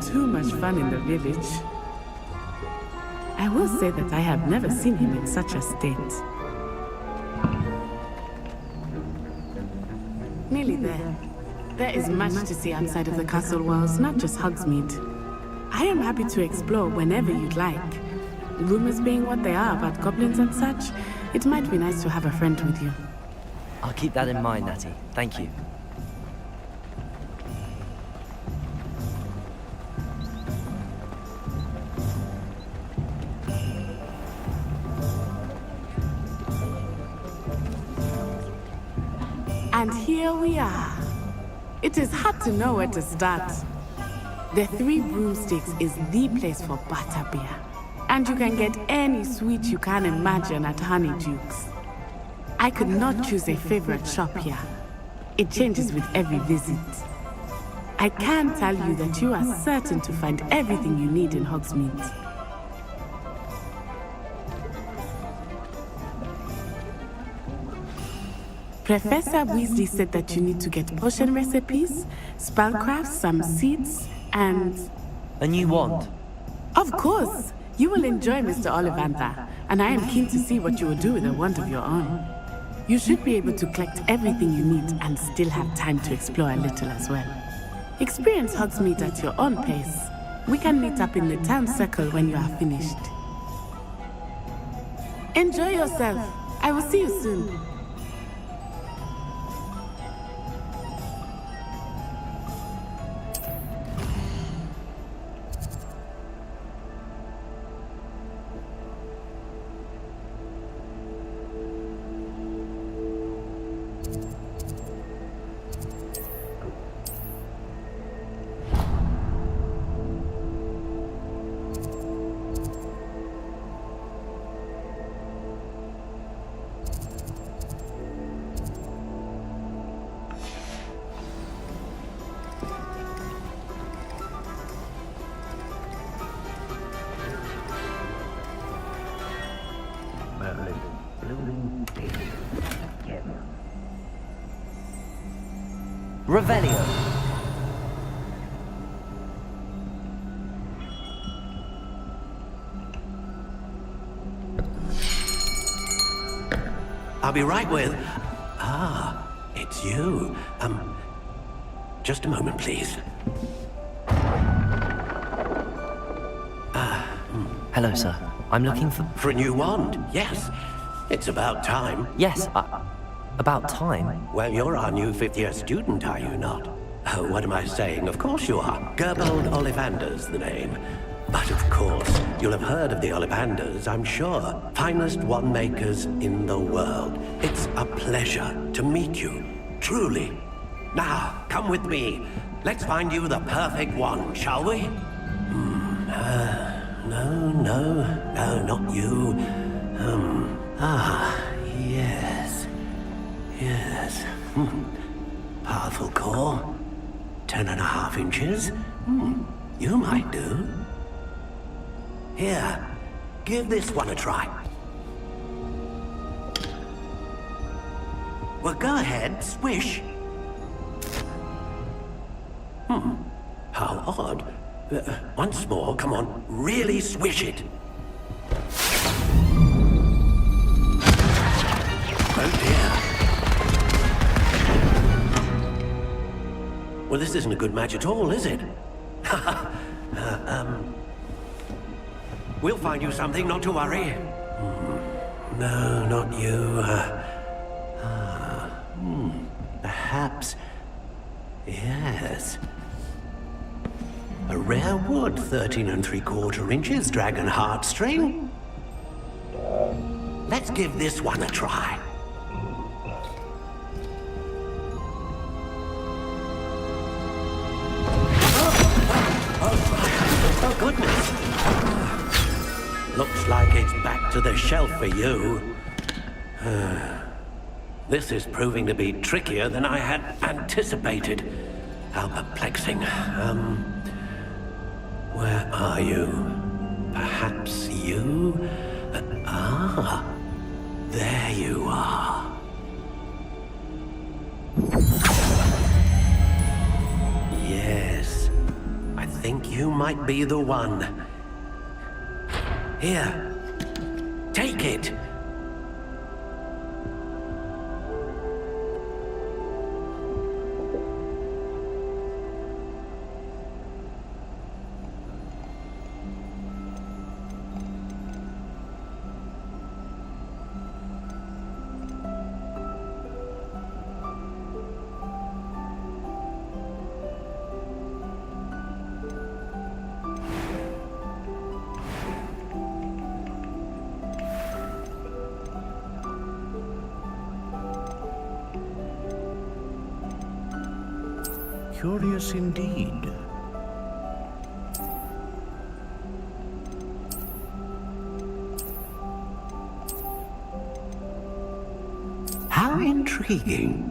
Too much fun in the village. I will say that I have never seen him in such a state. Nearly there. There is much to see outside of the castle walls, not just Hogsmeade. I am happy to explore whenever you'd like. Rumors being what they are about goblins and such, it might be nice to have a friend with you. I'll keep that in mind, Natty. Thank you. And here we are. It is hard to know where to start. The Three Broomsticks is the place for butterbeer. And you can get any sweet you can imagine at Honeydukes. I could not choose a favorite shop here. It changes with every visit. I can tell you that you are certain to find everything you need in Hogsmeade. Professor Weasley said that you need to get potion recipes, spellcrafts, some seeds, and... A new wand? Of course! You will enjoy Mr. Ollivander, and I am keen to see what you will do with a wand of your own. You should be able to collect everything you need and still have time to explore a little as well. Experience Hogsmeade at your own pace. We can meet up in the town circle when you are finished. Enjoy yourself. I will see you soon. Revelio. I'll be right with... Ah, it's you. Just a moment, please. Hello, sir. I'm looking for... For a new wand, yes. It's about time. Yes, about time? Well, you're our new fifth-year student, are you not? Oh, what am I saying? Of course you are. Gerbold Ollivander's the name. But of course, you'll have heard of the Ollivanders, I'm sure. Finest wand makers in the world. It's a pleasure to meet you, truly. Now, come with me. Let's find you the perfect wand, shall we? No, not you. Yes. Powerful core. 10.5 inches. You might do. Here, give this one a try. Well, go ahead, swish. How odd. Once more, come on, really swish it. Oh dear. Well, this isn't a good match at all, is it? We'll find you something, not to worry. No, not you. Perhaps... Yes. A rare wood, 13 3/4 inches, dragon heartstring. Let's give this one a try. Oh, goodness. Looks like it's back to the shelf for you. This is proving to be trickier than I had anticipated. How perplexing. Where are you? Perhaps you? There you are. Yes, I think you might be the one. Here, take it. Curious indeed. How intriguing.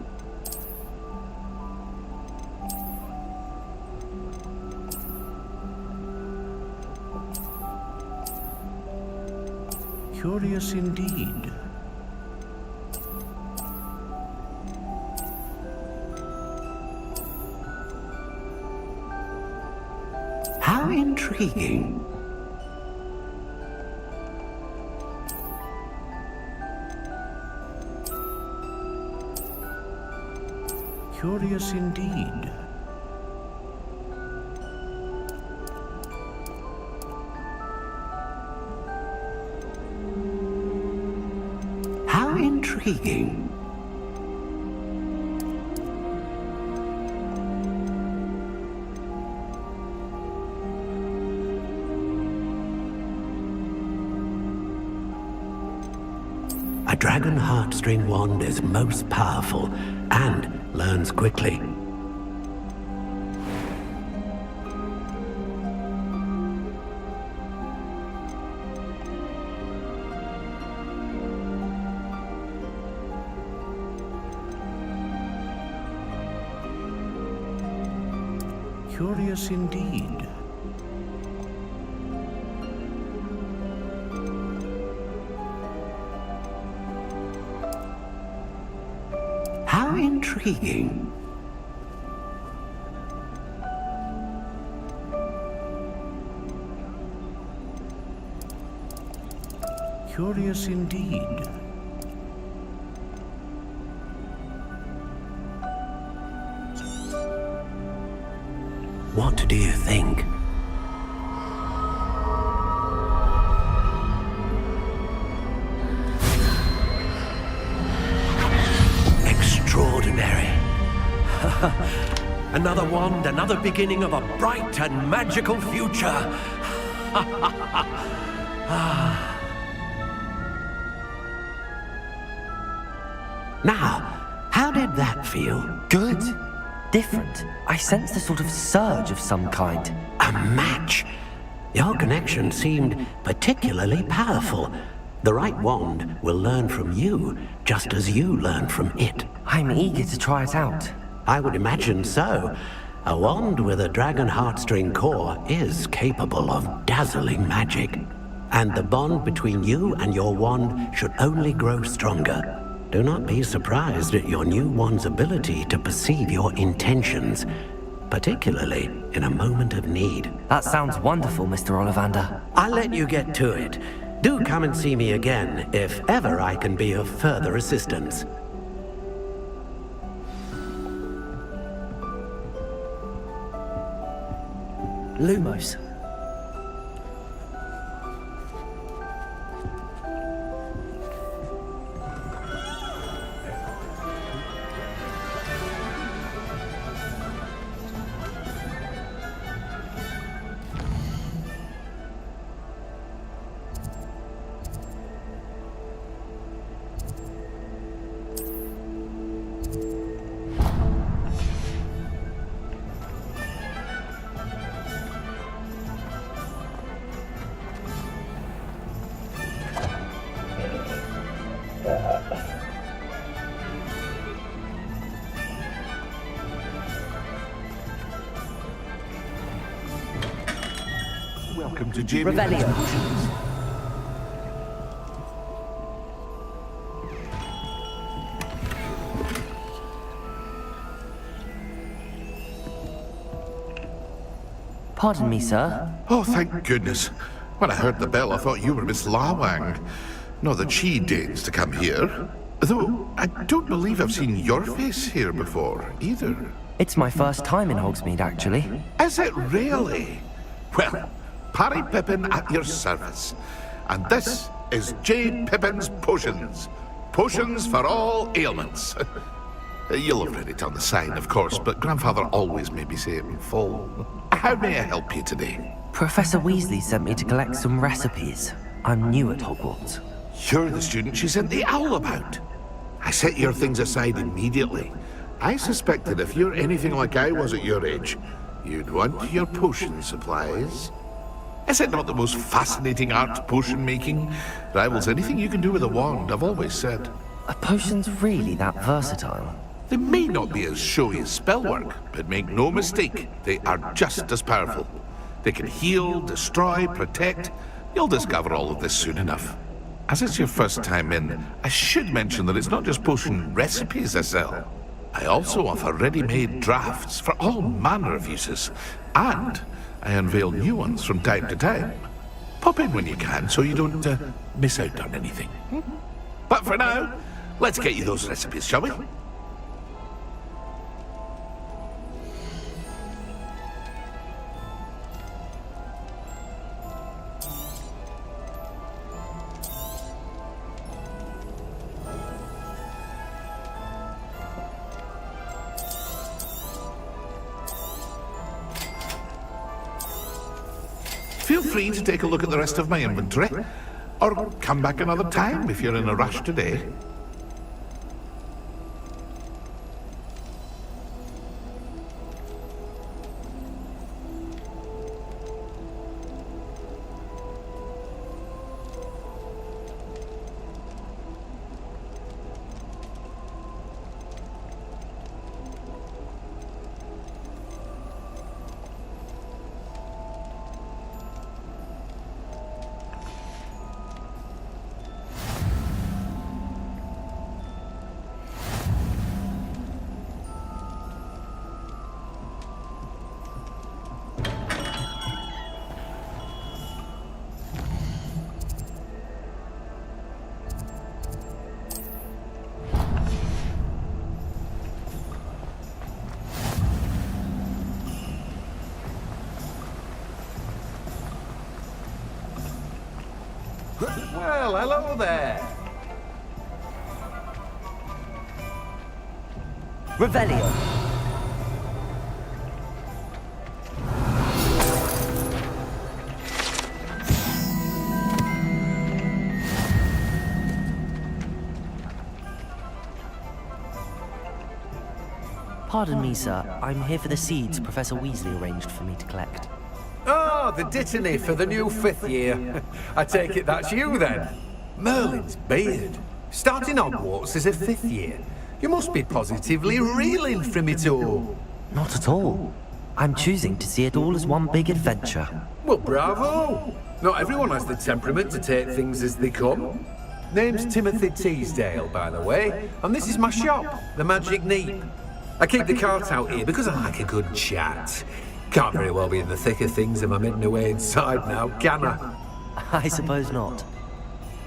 Curious indeed. How intriguing. Curious indeed. How intriguing. A dragon heartstring wand is most powerful and learns quickly. Curious indeed. How intriguing. Curious indeed. What do you think? Extraordinary. Another wand, another beginning of a bright and magical future. Now, how did that feel? Good. Different. I sensed a sort of surge of some kind. A match? Your connection seemed particularly powerful. The right wand will learn from you, just as you learn from it. I'm eager to try it out. I would imagine so. A wand with a dragon heartstring core is capable of dazzling magic. And the bond between you and your wand should only grow stronger. Do not be surprised at your new wand's ability to perceive your intentions, particularly in a moment of need. That sounds wonderful, Mr. Ollivander. I'll let you get to it. Do come and see me again if ever I can be of further assistance. Lumos. Welcome to Jamie. Revelio. Pardon me, sir. Oh, thank goodness. When I heard the bell, I thought you were Miss Lawan. Not that she deigns to come here. Though, I don't believe I've seen your face here before, either. It's my first time in Hogsmeade, actually. Is it really? Well, Parry Pippin at your service. And this is J. Pippin's Potions. Potions for all ailments. You'll have read it on the sign, of course, but Grandfather always made me say it in full. How may I help you today? Professor Weasley sent me to collect some recipes. I'm new at Hogwarts. You're the student she sent the owl about. I set your things aside immediately. I suspected if you're anything like I was at your age, you'd want your potion supplies. Is it not the most fascinating art, potion making? Rivals anything you can do with a wand, I've always said. Are potions really that versatile? They may not be as showy as spellwork, but make no mistake, they are just as powerful. They can heal, destroy, protect. You'll discover all of this soon enough. As it's your first time in, I should mention that it's not just potion recipes I sell. I also offer ready-made drafts for all manner of uses, and I unveil new ones from time to time. Pop in when you can so you don't miss out on anything. But for now, let's get you those recipes, shall we? Feel free to take a look at the rest of my inventory, or come back another time if you're in a rush today. Well, hello there. Revelio. Pardon me, sir. I'm here for the seeds Professor Weasley arranged for me to collect. Oh, the dittany for the new 5th year. I take it that's you then. Merlin's beard. Starting Hogwarts as a 5th year. You must be positively reeling from it all. Not at all. I'm choosing to see it all as one big adventure. Well, bravo. Not everyone has the temperament to take things as they come. Name's Timothy Teasdale, by the way, and this is my shop, the Magic Neep. I keep the cart out here because I like a good chat. Can't very well be in the thick of things if I'm hidden away inside now, can I? I suppose not.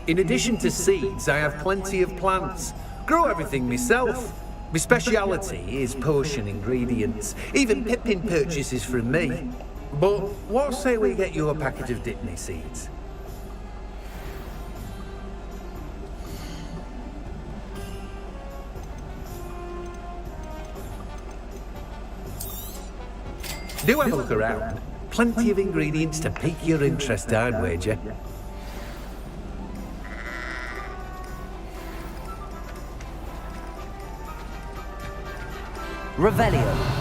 In addition to seeds, I have plenty of plants. Grow everything myself. My speciality is potion ingredients. Even Pippin purchases from me. But what say we get you a packet of Dittany seeds? Do have a look around. Plenty of ingredients to pique your interest, I'd wager. Revelio.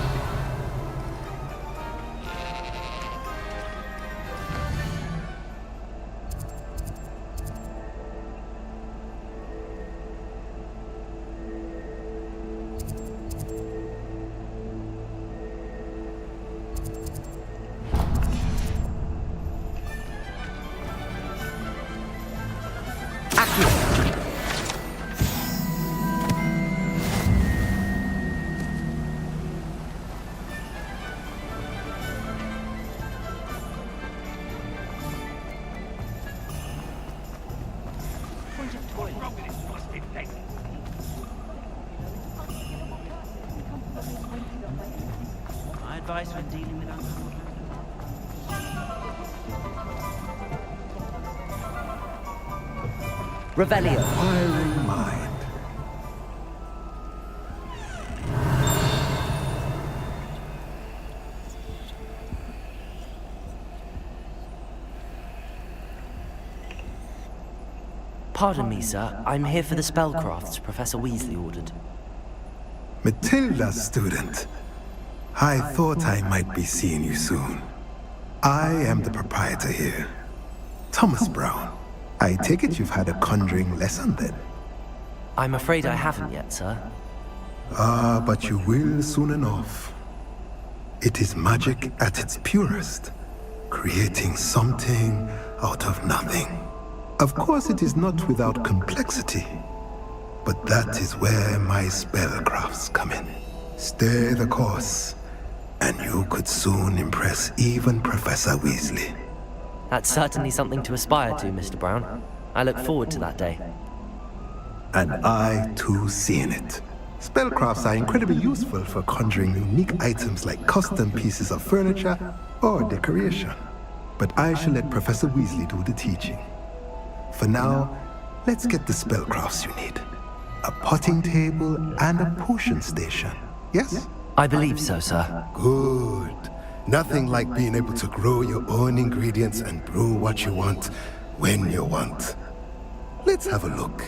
My advice when dealing with Revelio. Inquiring mind. Pardon me, sir. I'm here for the spellcrafts Professor Weasley ordered. Matilda, student. I thought I might be seeing you soon. I am the proprietor here, Thomas Brown. I take it you've had a conjuring lesson then? I'm afraid I haven't yet, sir. Ah, but you will soon enough. It is magic at its purest, creating something out of nothing. Of course, it is not without complexity, but that is where my spellcrafts come in. Stay the course, and you could soon impress even Professor Weasley. That's certainly something to aspire to, Mr. Brown. I look forward to that day. And I, too, seeing it. Spellcrafts are incredibly useful for conjuring unique items like custom pieces of furniture or decoration. But I shall let Professor Weasley do the teaching. For now, let's get the spellcrafts you need. A potting table and a potion station, yes? I believe so, sir. Good. Nothing like being able to grow your own ingredients and brew what you want, when you want. Let's have a look.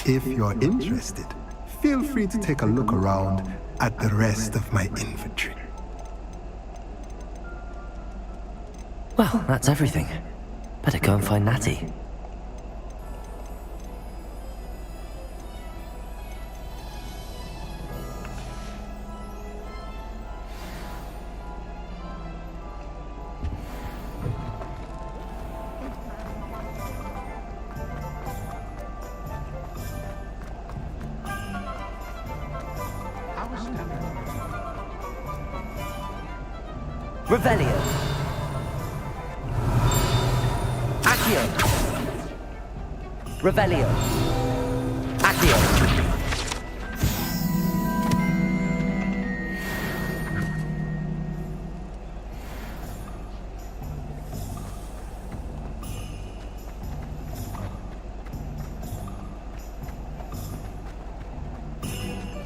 If you're interested, feel free to take a look around at the rest of my inventory. Well, that's everything. Better go and find Natty. Revelio. Accio. Revelio. Accio.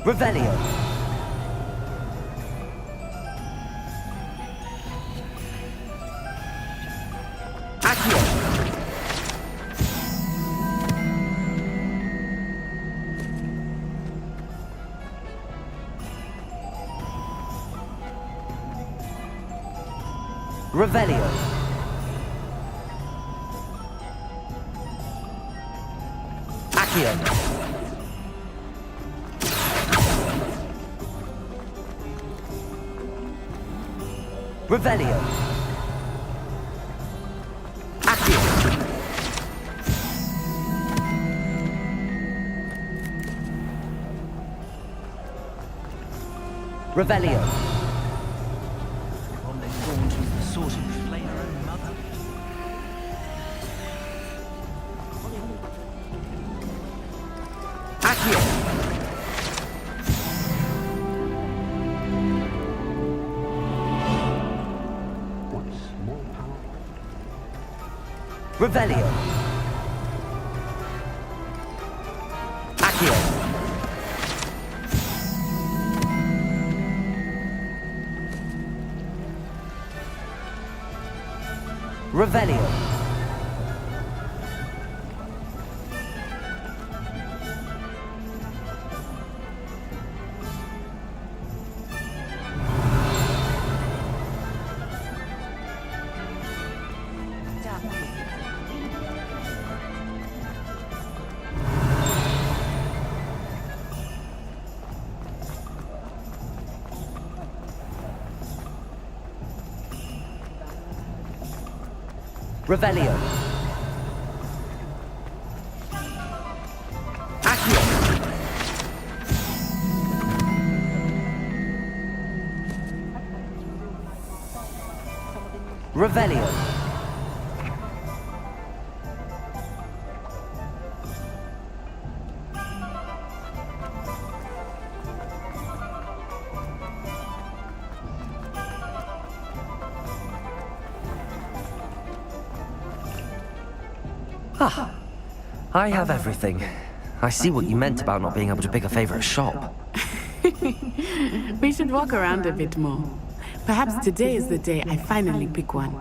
Revelio. Accio. Revelio. Accio. Revelio. Accio. Revelio. On their thorns was the sort of flay her own mother. Accio. Revelio. Accio. Revelio. Revelio. Accio. Revelio. Ah, I have everything. I see what you meant about not being able to pick a favorite shop. We should walk around a bit more. Perhaps today is the day I finally pick one.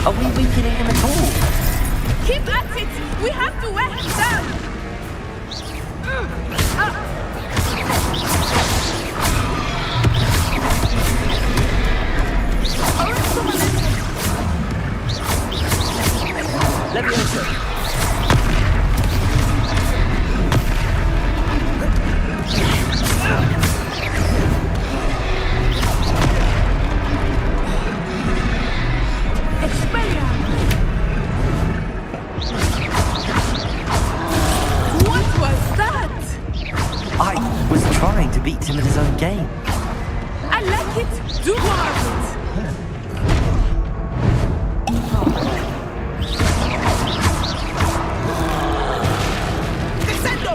Are we weakening him at all? Keep at it! We have to wear him down! Leviosa! Trying to beat him at his own game. I like it. Do more of it. Descendo!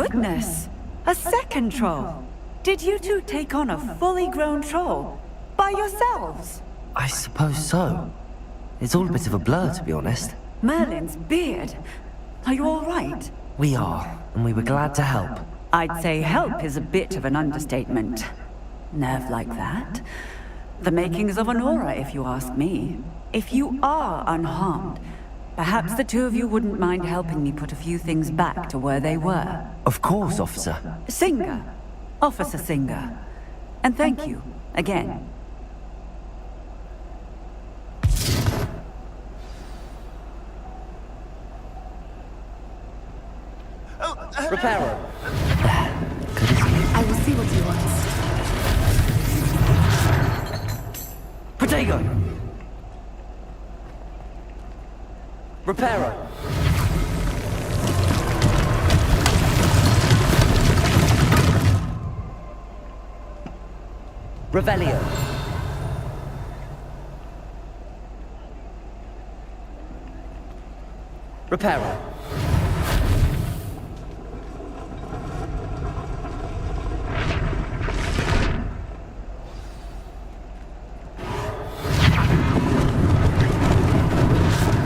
goodness! A second troll! Did you two take on a fully grown troll? By yourselves? I suppose so. It's all a bit of a blur, to be honest. Merlin's beard. Are you all right? We are, and we were glad to help. I'd say help is a bit of an understatement. Nerve like that? The makings of an aura, if you ask me. If you are unharmed, perhaps the two of you wouldn't mind helping me put a few things back to where they were. Of course, officer. Singer. Officer Singer. And thank you, again. Reparo. I will see what he wants. Protego. Reparo. Revelio. Reparo.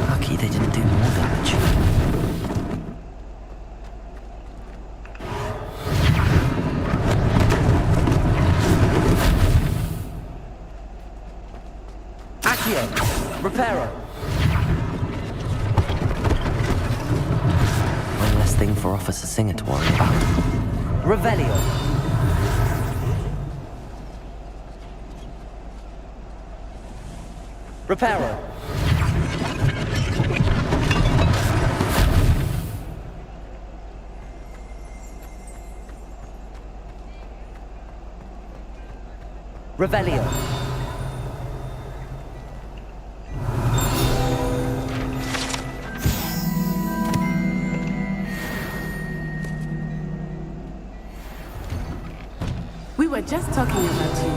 Lucky they didn't do more damage. Accio. Reparo. One less thing for Officer Singer to worry about. Revelio. Reparo. Revelio. We were just talking about you.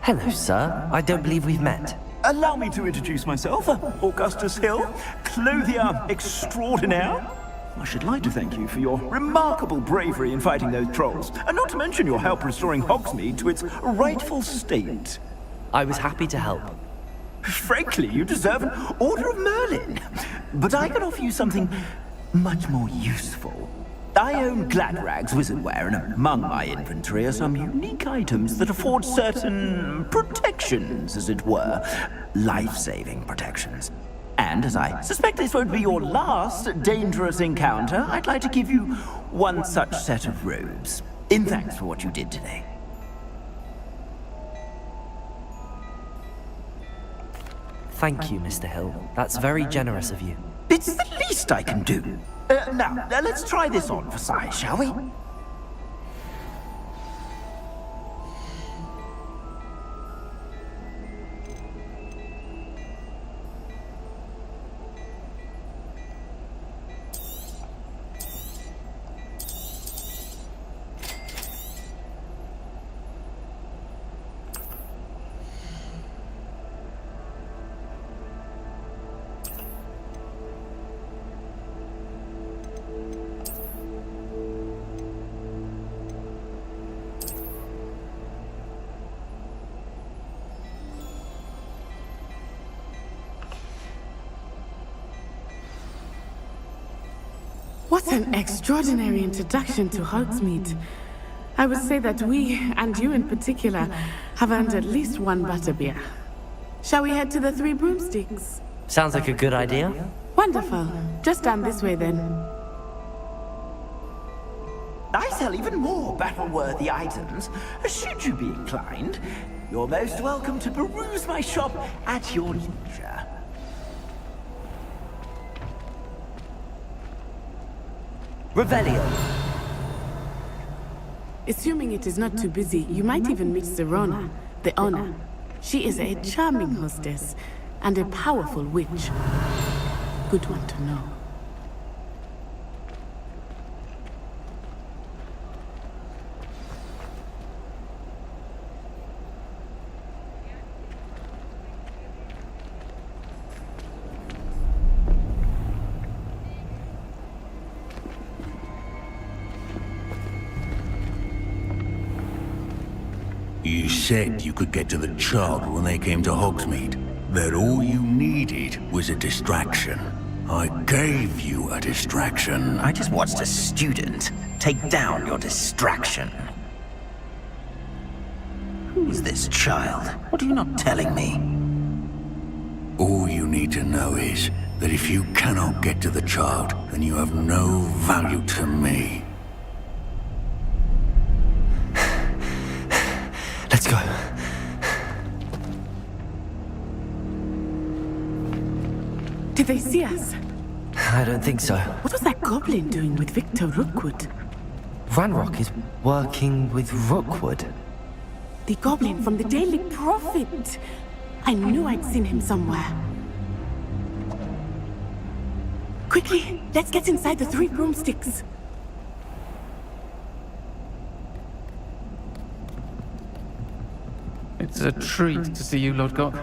Hello, sir. I don't believe we've met. Allow me to introduce myself, Augustus Hill, clothier extraordinaire. I should like to thank you for your remarkable bravery in fighting those trolls, and not to mention your help restoring Hogsmeade to its rightful state. I was happy to help. Frankly, you deserve an Order of Merlin. But I can offer you something much more useful. I own Gladrag's wizardware, and among my inventory are some unique items that afford certain protections, as it were. Life-saving protections. And as I suspect this won't be your last dangerous encounter, I'd like to give you one such set of robes, in thanks for what you did today. Thank you, Mr. Hill. That's very generous of you. It's the least I can do. Now, let's try this on for size, shall we? What an extraordinary introduction to Hogsmeade. I would say that we, and you in particular, have earned at least one butterbeer. Shall we head to the Three Broomsticks? Sounds like a good idea. Wonderful. Just down this way then. I sell even more battle-worthy items. Should you be inclined, you're most welcome to peruse my shop at your leisure. Revelio. Assuming it is not too busy, you might even meet Serona, the owner. She is a charming hostess and a powerful witch. Good one to know. You said you could get to the child when they came to Hogsmeade. That all you needed was a distraction. I gave you a distraction. I just watched a student take down your distraction. Who's this child? What are you not telling me? All you need to know is that if you cannot get to the child, then you have no value to me. Let's go. Did they see us? I don't think so. What was that goblin doing with Victor Rookwood? Ranrock is working with Rookwood. The goblin from the Daily Prophet. I knew I'd seen him somewhere. Quickly, let's get inside the 3 broomsticks. It's a treat to see you, Lodgok.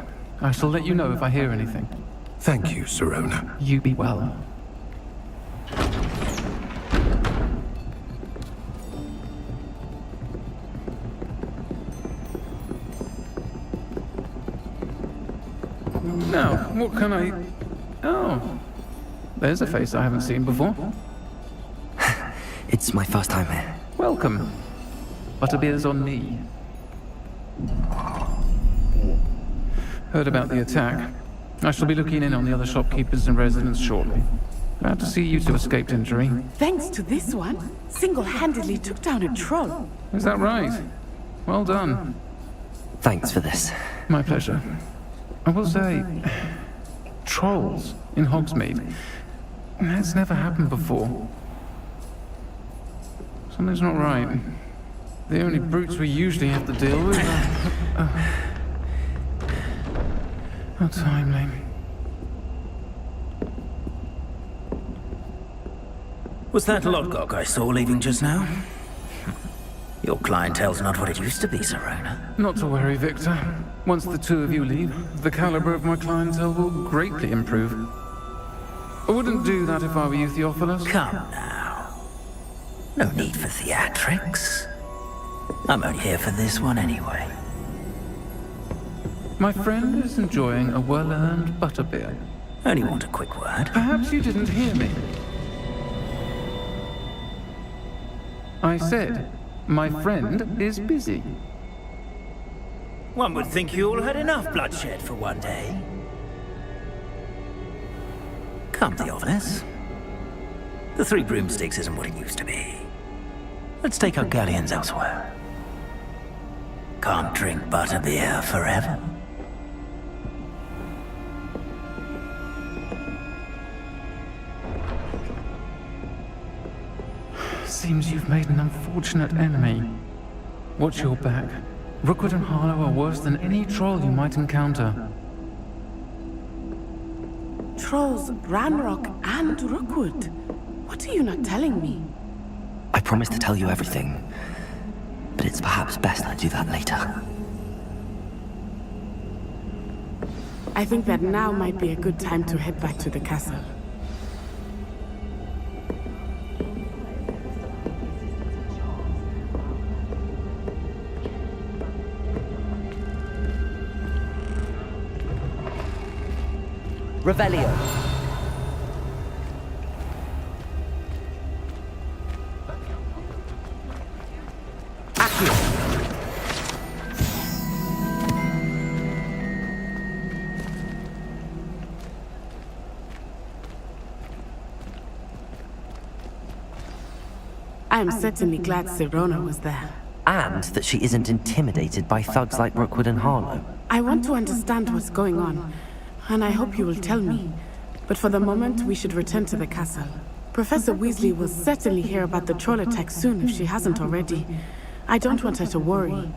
I shall let you know if I hear anything. Thank you, Sirona. You be well. Now, what can I... Oh, there's a face I haven't seen before. It's my first time here. Welcome. Butterbeer's on me. Heard about the attack. I shall be looking in on the other shopkeepers and residents shortly. Glad to see you two escaped injury. Thanks to this one, single-handedly took down a troll. Is that right? Well done. Thanks for this. My pleasure. I will say, trolls in Hogsmeade. That's never happened before. Something's not right. The only brutes we usually have to deal with are... How timely. Was that Lodgok I saw leaving just now? Your clientele's not what it used to be, Sirona. Not to worry, Victor. Once the two of you leave, the caliber of my clientele will greatly improve. I wouldn't do that if I were you, Theophilus. Come now. No need for theatrics. I'm only here for this one anyway. My friend is enjoying a well-earned butterbeer. Only want a quick word. Perhaps you didn't hear me. I said, my friend is busy. One would think you all had enough bloodshed for one day. Come, Theophilus. The 3 broomsticks isn't what it used to be. Let's take our galleons elsewhere. Can't drink butterbeer forever. Seems you've made an unfortunate enemy. Watch your back. Rookwood and Harlow are worse than any troll you might encounter. Trolls, Ranrock, and Rookwood. What are you not telling me? I promised to tell you everything, but it's perhaps best I do that later. I think that now might be a good time to head back to the castle. Revelio. I am certainly glad Sirona was there. And that she isn't intimidated by thugs like Rookwood and Harlow. I want to understand what's going on, and I hope you will tell me. But for the moment, we should return to the castle. Professor Weasley will certainly hear about the troll attack soon if she hasn't already. I don't want her to worry.